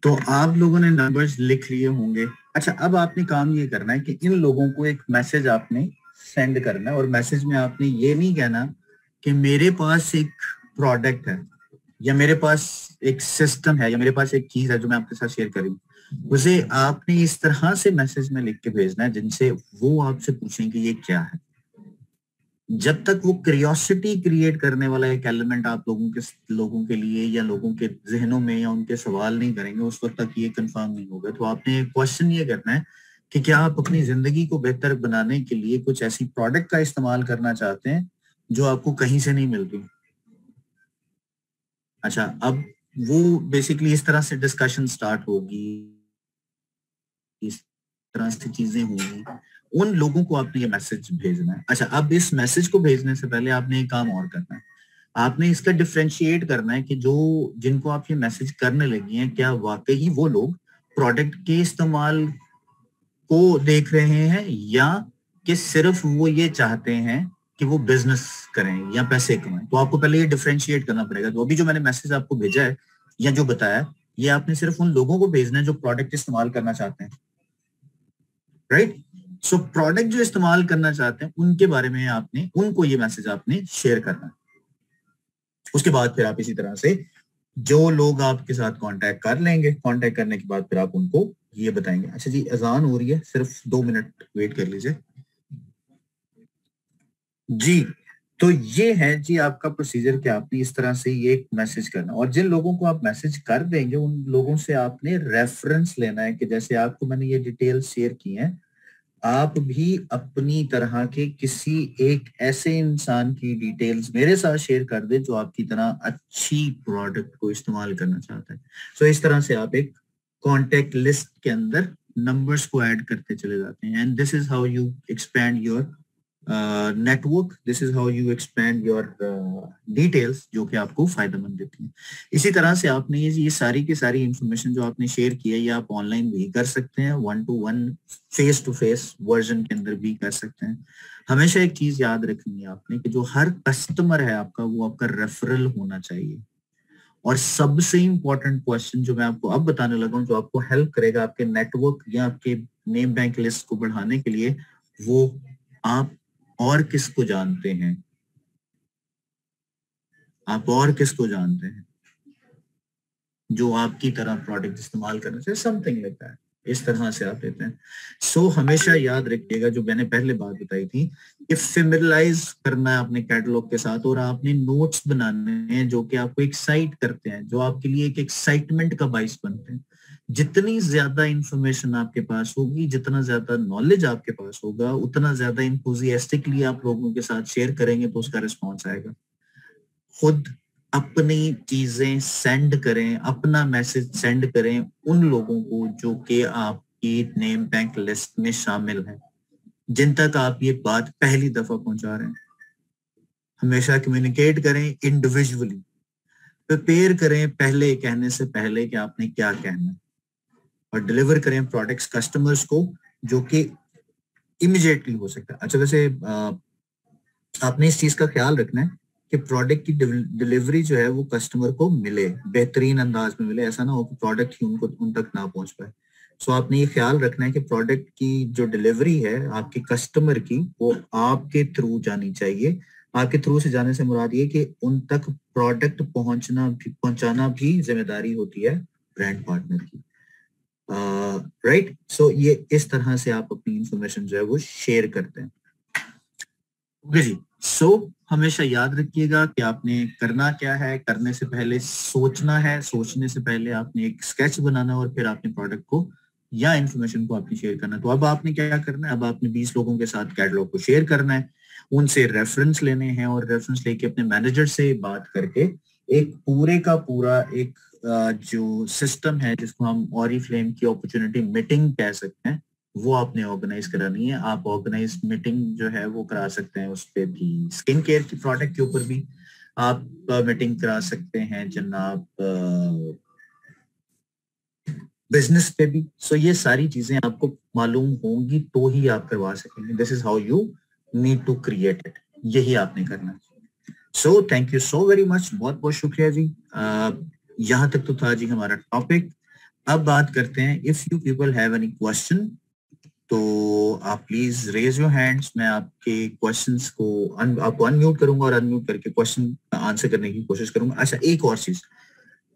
तो आप लोगों ने नंबर्स लिख लिए होंगे। अच्छा, अब आपने काम ये करना है कि इन लोगों को एक मैसेज आपने सेंड करना है और मैसेज में आपने ये नहीं कहना कि मेरे पास एक प्रोडक्ट है या मेरे पास एक सिस्टम है या मेरे पास एक चीज है जो मैं आपके साथ शेयर करूँ। उसे आपने इस तरह से मैसेज में लिख के भेजना है जिनसे वो आपसे पूछें कि ये क्या है। जब तक वो क्यूरियोसिटी क्रिएट करने वाला एक एलिमेंट आप लोगों के लिए या लोगों के जहनों में या उनके सवाल नहीं करेंगे, उस वक्त तक ये कंफर्म नहीं होगा। तो आपने क्वेश्चन ये करना है कि क्या आप अपनी जिंदगी को बेहतर बनाने के लिए कुछ ऐसी प्रोडक्ट का इस्तेमाल करना चाहते हैं जो आपको कहीं से नहीं मिलती। अच्छा, अब वो बेसिकली इस तरह से डिस्कशन स्टार्ट होगी, इस तरह से चीजें होंगी, उन लोगों को आपने ये मैसेज भेजना है। अच्छा, अब इस मैसेज को भेजने से पहले आपने एक काम और करना है, आपने इसका डिफ्रेंशिएट करना है कि जो जिनको आप ये मैसेज करने लगी हैं, क्या वाकई वो लोग प्रोडक्ट के इस्तेमाल को देख रहे हैं या कि सिर्फ वो ये चाहते हैं कि वो बिजनेस करें या पैसे कमाएं। तो आपको पहले ये डिफ्रेंशिएट करना पड़ेगा। तो अभी जो मैंने मैसेज आपको भेजा है या जो बताया, ये आपने सिर्फ उन लोगों को भेजना है जो प्रोडक्ट इस्तेमाल करना चाहते हैं, राइट। सो प्रोडक्ट जो इस्तेमाल करना चाहते हैं उनके बारे में आपने उनको ये मैसेज आपने शेयर करना है। उसके बाद फिर आप इसी तरह से जो लोग आपके साथ कांटेक्ट कर लेंगे, कांटेक्ट करने के बाद फिर आप उनको ये बताएंगे। अच्छा जी, अजान हो रही है, सिर्फ 2 मिनट वेट कर लीजिए जी। तो ये है जी आपका प्रोसीजर कि आपने इस तरह से ये मैसेज करना, और जिन लोगों को आप मैसेज कर देंगे उन लोगों से आपने रेफरेंस लेना है कि जैसे आपको मैंने ये डिटेल शेयर की हैं, आप भी अपनी तरह के किसी एक ऐसे इंसान की डिटेल्स मेरे साथ शेयर कर दे जो आपकी तरह अच्छी प्रोडक्ट को इस्तेमाल करना चाहता है। सो इस तरह से आप एक कॉन्टेक्ट लिस्ट के अंदर नंबर्स को ऐड करते चले जाते हैं, and this is how you expand your network, this is how you expand your details, जो कि आपको फायदेमंद देती हैं। इसी तरह से आपने ये सारी की सारी इंफॉर्मेशन जो आपने शेयर की है, ये आप ऑनलाइन भी कर सकते हैं, 1-to-1 face to face version के अंदर भी कर सकते हैं। हमेशा एक चीज याद रखनी है आपने कि जो हर कस्टमर है आपका, वो आपका रेफरल होना चाहिए। और सबसे इंपॉर्टेंट क्वेश्चन जो मैं आपको अब बताने लगा हूं, जो आपको हेल्प करेगा आपके नेटवर्क या आपके नेम बैंक लिस्ट को बढ़ाने के लिए, वो आप और किसको जानते हैं, आप और किसको जानते हैं जो आपकी तरह प्रोडक्ट इस्तेमाल करना चाहिए, समथिंग लाइक दैट। इस तरह से आप लेते हैं। सो हमेशा याद रखिएगा जो मैंने पहले बात बताई थी कि फेमिलियराइज करना है अपने कैटलॉग के साथ, और आपने नोट्स बनाने हैं जो कि आपको एक्साइट करते हैं, जो आपके लिए एक एक्साइटमेंट का बाइस बनते हैं। जितनी ज्यादा इंफॉर्मेशन आपके पास होगी, जितना ज्यादा नॉलेज आपके पास होगा, उतना ज्यादा इंथुजियास्टिकली आप लोगों के साथ शेयर करेंगे तो उसका रिस्पॉन्स आएगा। खुद अपनी चीजें सेंड करें, अपना मैसेज सेंड करें उन लोगों को जो कि आपकी नेम बैंक लिस्ट में शामिल हैं, जिन तक आप ये बात पहली दफा पहुंचा रहे हैं। हमेशा कम्युनिकेट करें इंडिविजुअली, प्रिपेयर करें पहले कहने से पहले कि आपने क्या कहना है, और डिलीवर करें प्रोडक्ट्स कस्टमर्स को जो कि इमिडिएटली हो सकता है। अच्छा, वैसे आपने इस चीज का ख्याल रखना है कि प्रोडक्ट की डिलीवरी जो है वो कस्टमर को मिले, बेहतरीन अंदाज में मिले, ऐसा ना हो कि प्रोडक्ट ही उनको उन तक ना पहुंच पाए। सो आपने ये ख्याल रखना है कि प्रोडक्ट की जो डिलीवरी है आपके कस्टमर की, वो आपके थ्रू जानी चाहिए। आपके थ्रू से जाने से मुराद ये कि उन तक प्रोडक्ट पहुंचाना भी जिम्मेदारी होती है ब्रांड पार्टनर की, राइट। सो ये इस तरह से आप अपनी इंफॉर्मेशन जो है वो शेयर करते हैं। ओके जी। सो हमेशा याद रखिएगा कि आपने करना क्या है, करने से पहले सोचना है, सोचने से पहले आपने एक स्केच बनाना, और फिर आपने प्रोडक्ट को या इंफॉर्मेशन को आपने शेयर करना है। तो अब आपने क्या करना है, अब आपने 20 लोगों के साथ कैटलॉग को शेयर करना है, उनसे रेफरेंस लेने हैं, और रेफरेंस लेके अपने मैनेजर से बात करके एक पूरे का पूरा एक जो सिस्टम है जिसको हम ऑरिफ्लेम की अपॉर्चुनिटी मीटिंग कह सकते हैं, वो आपने ऑर्गेनाइज करानी है। आप ऑर्गेनाइज मीटिंग जो है वो करा सकते हैं, उस पर भी स्किन केयर की प्रोडक्ट के ऊपर भी आप मीटिंग करा सकते हैं जनाब, बिजनेस पे भी। सो ये सारी चीजें आपको मालूम होंगी तो ही आप करवा सकेंगे। This is how you need to create it, यही आपने करना है। So thank you so very much, बहुत बहुत शुक्रिया जी। यहाँ तक तो था जी हमारा टॉपिक। अब बात करते हैं, if you people have any question तो आप प्लीज रेज योर हैंड्स। मैं आपके क्वेश्चंस को आपको अनम्यूट करूंगा और अनम्यूट करके क्वेश्चन आंसर करने की कोशिश करूंगा। अच्छा, एक और चीज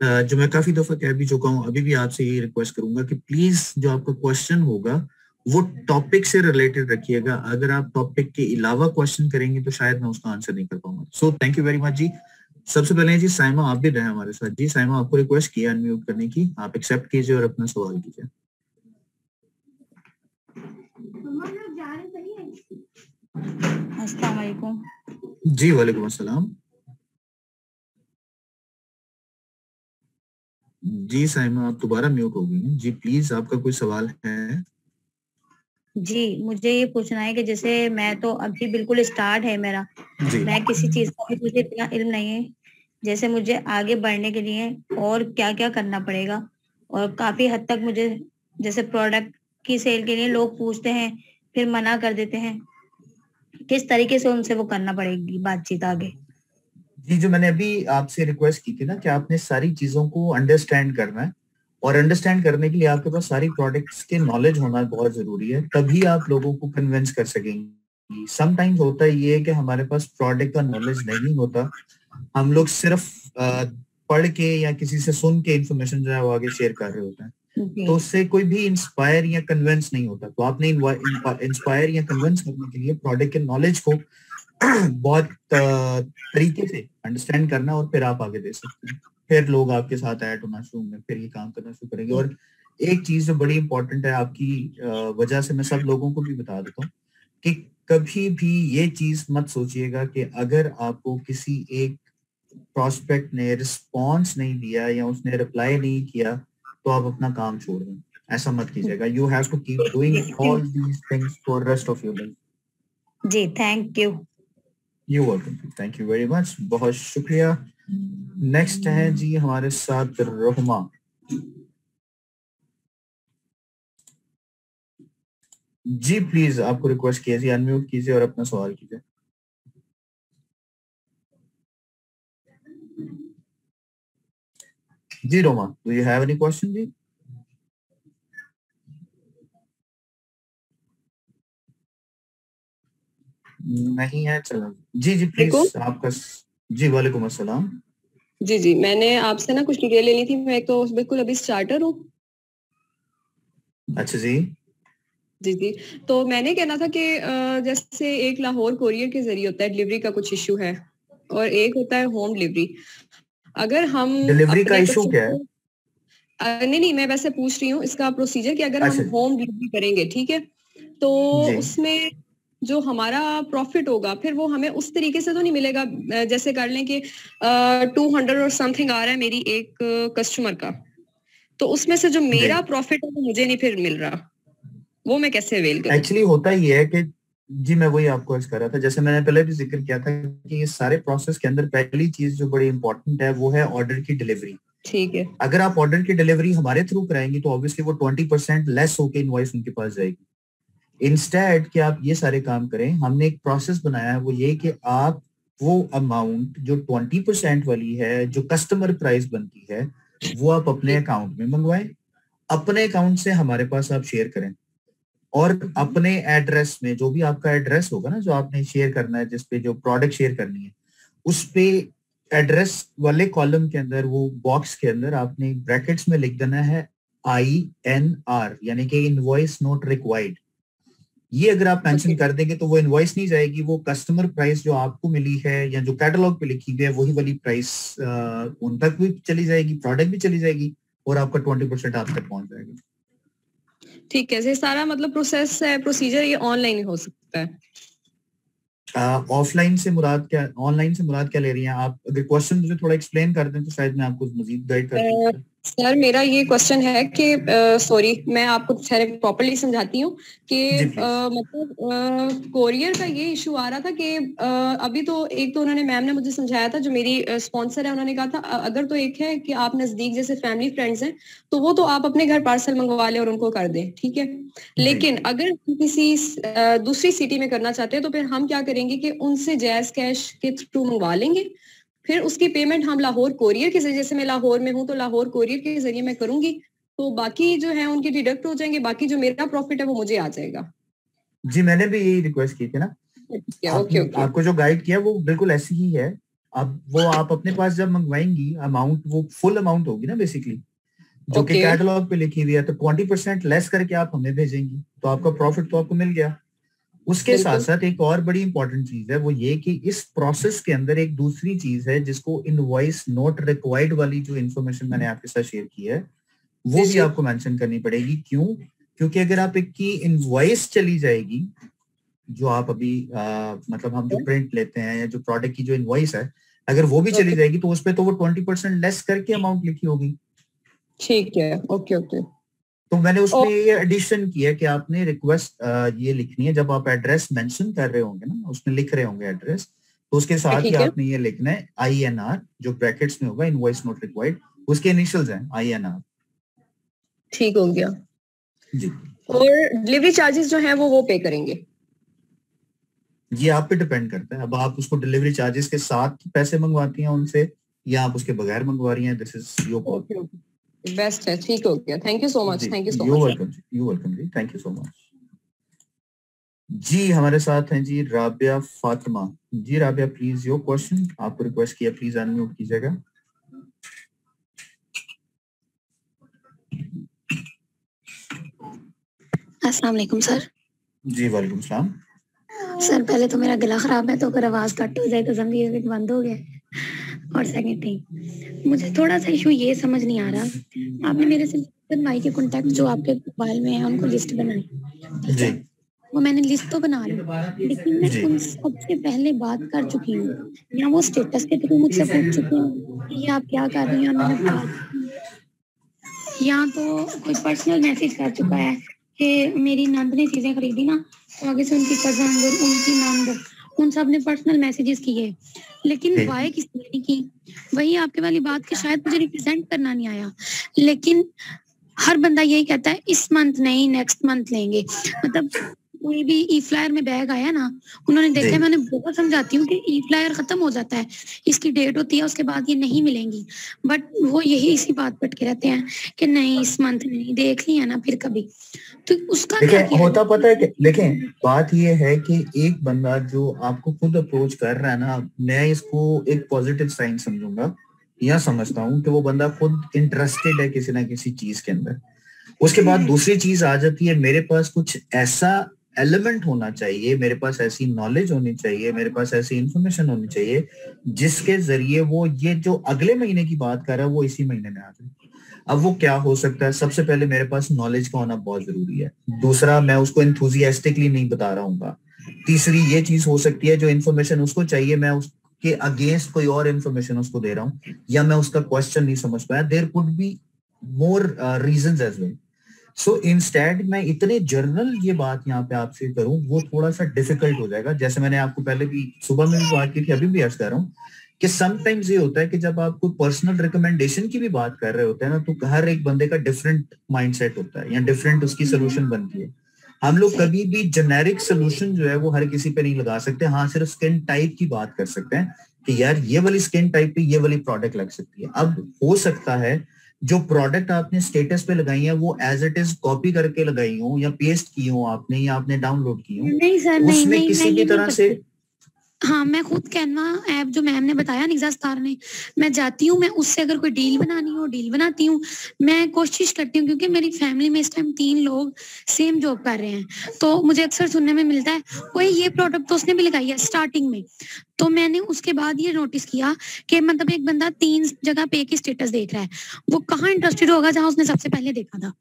जो मैं काफी दफा कह भी चुका हूँ, अभी भी आपसे यही रिक्वेस्ट करूंगा कि प्लीज जो आपका क्वेश्चन होगा वो टॉपिक से रिलेटेड रखिएगा। अगर आप टॉपिक के अलावा क्वेश्चन करेंगे तो शायद मैं उसका आंसर नहीं कर पाऊंगा। So thank you very much जी। सबसे पहले जी साइमा आप भी रहे हमारे साथ। जी साइमा, आपको रिक्वेस्ट किया अनम्यूट करने की, आप एक्सेप्ट कीजिए और अपना सवाल कीजिए।
अस्सलाम वालेकुम।
जी वालेकुम अस्सलाम। जी साइमा, आप दोबारा म्यूट हो गई हैं। जी प्लीज, आपका कोई सवाल है?
जी, मुझे ये पूछना है कि जैसे मैं तो अभी बिल्कुल स्टार्ट है मेरा,
जी
मैं किसी चीज का भी मुझे इतना इल्म नहीं है, जैसे मुझे आगे बढ़ने के लिए और क्या क्या करना पड़ेगा, और काफी हद तक मुझे जैसे प्रोडक्ट की सेल के लिए लोग पूछते हैं फिर मना कर देते हैं, किस तरीके से उनसे वो करना पड़ेगी बातचीत आगे?
जी, जो मैंने अभी आपसे रिक्वेस्ट की थी ना कि आपने सारी चीजों को अंडरस्टैंड करना है, और अंडरस्टैंड करने के लिए आपके पास सारी प्रोडक्ट्स के नॉलेज होना बहुत जरूरी है, तभी आप लोगों को कन्विंस कर सकेंगी। समटाइम्स होता ये है कि हमारे पास प्रोडक्ट का नॉलेज नहीं होता, हम लोग सिर्फ पढ़ के या किसी से सुन के इंफॉर्मेशन जो है वो आगे शेयर कर रहे होते हैं, तो उससे कोई भी इंस्पायर या कन्विंस नहीं होता। तो आपने इंस्पायर या कन्विंस करने के लिए प्रोडक्ट के नॉलेज को बहुत तरीके से अंडरस्टैंड करना, और फिर आप आगे दे सकते हैं। फिर लोग आपके साथ ऐड होना शुरू होंगे, फिर ये काम करना शुरू करेंगे। और एक चीज जो बड़ी इंपॉर्टेंट है आपकी वजह से मैं सब लोगों को भी बता देता हूँ कि कभी भी ये चीज मत सोचिएगा कि अगर आपको किसी एक प्रोस्पेक्ट ने रिस्पॉन्स नहीं दिया या उसने रिप्लाई नहीं किया तो आप अपना काम छोड़ दें। ऐसा मत कीजिएगा। You have to keep doing all these things for rest of your life.
जी thank you.
You welcome, thank you very much, बहुत शुक्रिया। नेक्स्ट है जी हमारे साथ रोहमा। जी प्लीज, आपको रिक्वेस्ट कीजिए, अनम्यूट कीजिए और अपना सवाल कीजिए। जी Roma, do you have any question जी? नहीं है, चलो जी जी प्लीज आपका। जी वालेकुम अस्सलाम।
जी जी, मैंने आपसे ना कुछ डिटेल लेनी थी। मैं तो बिल्कुल अभी स्टार्टर हूँ।
अच्छा जी
जी जी, तो मैंने कहना था कि जैसे एक लाहौर कोरियर के जरिए होता है, डिलीवरी का कुछ इश्यू है, और एक होता है होम डिलीवरी। अगर हम
डिलीवरी का
अपने
इशू क्या है?
नहीं, मैं वैसे पूछ रही हूँ इसका प्रोसीजर कि अगर
अच्छा
हम होम डिलीवरी करेंगे, ठीक है, तो
जी
उसमें जो हमारा प्रॉफिट होगा फिर वो हमें उस तरीके से तो नहीं मिलेगा। जैसे कर लें कि 200 और समथिंग आ रहा है मेरी एक कस्टमर का, तो उसमें से जो मेरा प्रॉफिट है वो मुझे नहीं फिर मिल रहा, वो मैं कैसे अवेल करूं?
एक्चुअली होता ही है कि जी मैं वही आपको अर्ज कर रहा था, जैसे मैंने पहले भी जिक्र किया था कि ये सारे प्रोसेस के अंदर पहली चीज जो बड़ी इंपॉर्टेंट है वो है ऑर्डर की डिलीवरी।
ठीक है।
अगर आप ऑर्डर की डिलीवरी हमारे थ्रू कराएंगे तो ऑब्वियसली वो 20% लेस होकर इनवॉइस उनके पास जाएगी। इंस्टेड कि आप ये सारे काम करें, हमने एक प्रोसेस बनाया है, वो ये कि आप वो अमाउंट जो 20% वाली है, जो कस्टमर प्राइस बनती है, वो आप अपने अकाउंट में मंगवाएं, अपने अकाउंट से हमारे पास आप शेयर करें, और अपने एड्रेस में जो भी आपका एड्रेस होगा ना, जो आपने शेयर करना है, जिसपे जो प्रोडक्ट शेयर करनी है, उस पे एड्रेस वाले कॉलम के अंदर, वो बॉक्स के अंदर आपने ब्रैकेट्स में लिख देना है INR, यानी कि इनवॉइस नॉट रिक्वायर्ड। ये अगर आप मेंशन कर देंगे तो वो इनवॉइस नहीं जाएगी, वो कस्टमर प्राइस जो आपको मिली है या जो कैटलॉग पे लिखी गई है वही वाली प्राइस उन तक भी चली जाएगी, प्रोडक्ट भी चली जाएगी, और आपका 20% आप तक पहुंच जाएगा।
ठीक है, सारा मतलब प्रोसेस है, प्रोसीजर ये ऑनलाइन ही हो सकता है?
ऑफलाइन से मुराद क्या, ऑनलाइन से मुराद क्या ले रही हैं आप? अगर क्वेश्चन मुझे थोड़ा एक्सप्लेन कर दें तो शायद मैं आपको मजीद गाइड कर दूं।
सर मेरा ये क्वेश्चन है कि सॉरी, मैं आपको प्रॉपर्ली समझाती हूँ कि मतलब कोरियर का ये इशू आ रहा था कि अभी तो एक तो उन्होंने, मैम ने मुझे समझाया था, जो मेरी स्पॉन्सर है, उन्होंने कहा था अगर तो एक है कि आप नजदीक जैसे फैमिली फ्रेंड्स हैं तो वो तो आप अपने घर पार्सल मंगवा लें और उनको कर दें, ठीक है, लेकिन अगर किसी दूसरी सिटी में करना चाहते हैं तो फिर हम क्या करेंगे कि उनसे जैज कैश के थ्रू मंगवा लेंगे, फिर उसकी पेमेंट हम लाहौर कोरियर के जरिए, जैसे मैं लाहौर में हूँ तो लाहौर कोरियर के जरिए मैं करूंगी, तो बाकी जो है उनके डिडक्ट हो जाएंगे, बाकी जो मेरा प्रॉफिट है वो मुझे आ जाएगा।
जी मैंने भी यही रिक्वेस्ट की थी ना। आपको जो गाइड किया वो बिल्कुल ऐसी ही है। अब वो आप अपने पास जब मंगवाएंगी, अमाउंट वो फुल अमाउंट होगी ना बेसिकली, जो कि कैटलॉग पे लिखी हुई है, तो 20% लेस करके आप हमें भेजेंगी तो आपका प्रॉफिट तो आपको मिल गया। उसके साथ साथ एक और बड़ी इंपॉर्टेंट चीज है, वो ये कि इस प्रोसेस के अंदर एक दूसरी चीज है जिसको इनवॉइस नॉट रिक्वायर्ड वाली जो इन्फॉर्मेशन मैंने आपके साथ शेयर की है वो भी आपको मेंशन करनी पड़ेगी। क्यों? क्योंकि अगर आप एक की इनवॉइस चली जाएगी, जो आप अभी मतलब हम जो प्रिंट लेते हैं या जो प्रोडक्ट की जो इनवॉइस है, अगर वो भी चली जाएगी तो उस पे तो वो 20% लेस करके अमाउंट लिखी होगी।
ठीक है, ओके ओके।
तो मैंने उसमें ये एडिशन किया कि आपने रिक्वेस्ट ये लिखनी है, जब आप एड्रेस मेंशन कर रहे होंगे ना, उसमें लिख रहे होंगे एड्रेस, तो उसके साथ ही आपने ये लिखना है INR, जो ब्रैकेट्स में होगा, इनवॉइस नॉट रिक्वायर्ड, उसके इनिशियल्स हैं INR।
ठीक हो गया
जी।
और डिलीवरी चार्जेस जो है वो पे करेंगे?
ये आप पे डिपेंड करता है। अब आप उसको डिलीवरी चार्जेस के साथ पैसे मंगवाती हैं उनसे या आप उसके बगैर मंगवा रही हैं, this is your call.
Best है, ठीक हो गया। Thank you so much, thank you so much.
You welcome जी, यू वेलकम जी, थैंक यू सो मच जी। हमारे साथ हैं जी Rabia Fatima ji. Rabia please your question, आपको रिक्वेस्ट किया, प्लीज अनम्यूट कीजिएगा।
अस्सलाम वालेकुम सर।
जी वालेकुम सलाम।
सर पहले तो मेरा गला खराब है, तो अगर आवाज कट हो जाए तो समझिए बंद हो गया। और सेकंड थिंग, मुझे थोड़ा सा इशू ये समझ नहीं आ रहा, आपने मेरे से भाई के कॉन्टेक्ट जो आपके मोबाइल में है उनको लिस्ट बनाई, ठीक है, वो मैंने लिस्ट तो बना ली, लेकिन मैं उन सबसे पहले बात कर चुकी हूँ, या वो स्टेटस के थ्रू मुझसे पूछ चुके हैं कि आप क्या कर रही हैं, या तो कोई पर्सनल मैसेज कर चुका है कि मेरी नंद ने चीजें खरीदी ना, तो आगे से उनकी कजन और उनकी नंद उन सब ने पर्सनल मैसेजेस किए, लेकिन वाई किसी ने नहीं की। वही आपके वाली बात कि शायद मुझे रिप्रेजेंट करना नहीं आया, लेकिन हर बंदा यही कहता है इस मंथ नहीं नेक्स्ट मंथ लेंगे। मतलब कोई भी ई फ्लायर में बैग आया ना, उन्होंने देखा, मैंने बहुत समझाती हूँ कि ई फ्लायर खत्म हो जाता है, इसकी डेट होती है, उसके बाद ये नहीं मिलेंगी, बट वो यही इसी बात पर अटके रहते हैं कि नहीं इस मंथ नहीं, देख लिया ना फिर कभी। तो उसका क्या
होता पता है कि देखें, बात ये है कि एक बंदा जो आपको खुद अप्रोच कर रहा है ना, मैं इसको एक पॉजिटिव साइन समझूंगा या समझता हूँ कि वो बंदा खुद इंटरेस्टेड है किसी ना किसी चीज के अंदर। उसके बाद दूसरी चीज आ जाती है, मेरे पास कुछ ऐसा एलिमेंट होना चाहिए, मेरे पास ऐसी नॉलेज होनी चाहिए, मेरे पास ऐसी इंफॉर्मेशन होनी चाहिए जिसके जरिए वो ये जो अगले महीने की बात कर रहा है वो इसी महीने में आ जाए। अब वो क्या हो सकता है? सबसे पहले मेरे पास नॉलेज का होना बहुत जरूरी है। दूसरा, मैं उसको एंथुसियास्टिकली नहीं बता रहा हूँ। तीसरी ये चीज हो सकती है, जो इन्फॉर्मेशन उसको चाहिए मैं उसके अगेंस्ट कोई और इन्फॉर्मेशन उसको दे रहा हूँ, या मैं उसका क्वेश्चन नहीं समझ पाया। There could be more reasons as well. So instead मैं इतने जर्नल ये बात यहाँ पे आपसे करूं, वो थोड़ा सा डिफिकल्ट हो जाएगा। जैसे मैंने आपको पहले भी सुबह में भी बात की थी, अभी भी अर्ज कर रहा हूँ कि समटाइम्स ये होता है कि जब आप कोई पर्सनल रिकमेंडेशन की भी बात कर रहे होते हैं ना, तो हर एक बंदे का डिफरेंट माइंडसेट होता है या डिफरेंट उसकी सोल्यूशन बनती है। हम लोग कभी भी जेनेरिक सोल्यूशन जो है वो हर किसी पे नहीं लगा सकते। हाँ, सिर्फ स्किन टाइप की बात कर सकते हैं कि यार ये वाली स्किन टाइप पे ये वाली प्रोडक्ट लग सकती है। अब हो सकता है जो प्रोडक्ट आपने स्टेटस पे लगाई है वो एज इट इज कॉपी करके लगाई हो या पेस्ट की हो आपने, या आपने डाउनलोड की हो,
नहीं सर,
उसमें
नहीं,
किसी भी तरह से।
हाँ, मैं खुद कैनवा ऐप जो मैम ने बताया निज़ा स्टार ने, मैं जाती हूँ, मैं उससे अगर कोई डील बनानी हो डील बनाती हूँ। मैं कोशिश करती हूँ क्योंकि मेरी फैमिली में इस टाइम 3 लोग सेम जॉब कर रहे हैं, तो मुझे अक्सर सुनने में मिलता है कोई ये प्रोडक्ट तो उसने भी लगाई है स्टार्टिंग में। तो मैंने उसके बाद ये नोटिस किया कि मतलब एक बंदा 3 जगह पे की स्टेटस देख रहा है, वो कहाँ इंटरेस्टेड होगा जहां उसने सबसे पहले देखा था।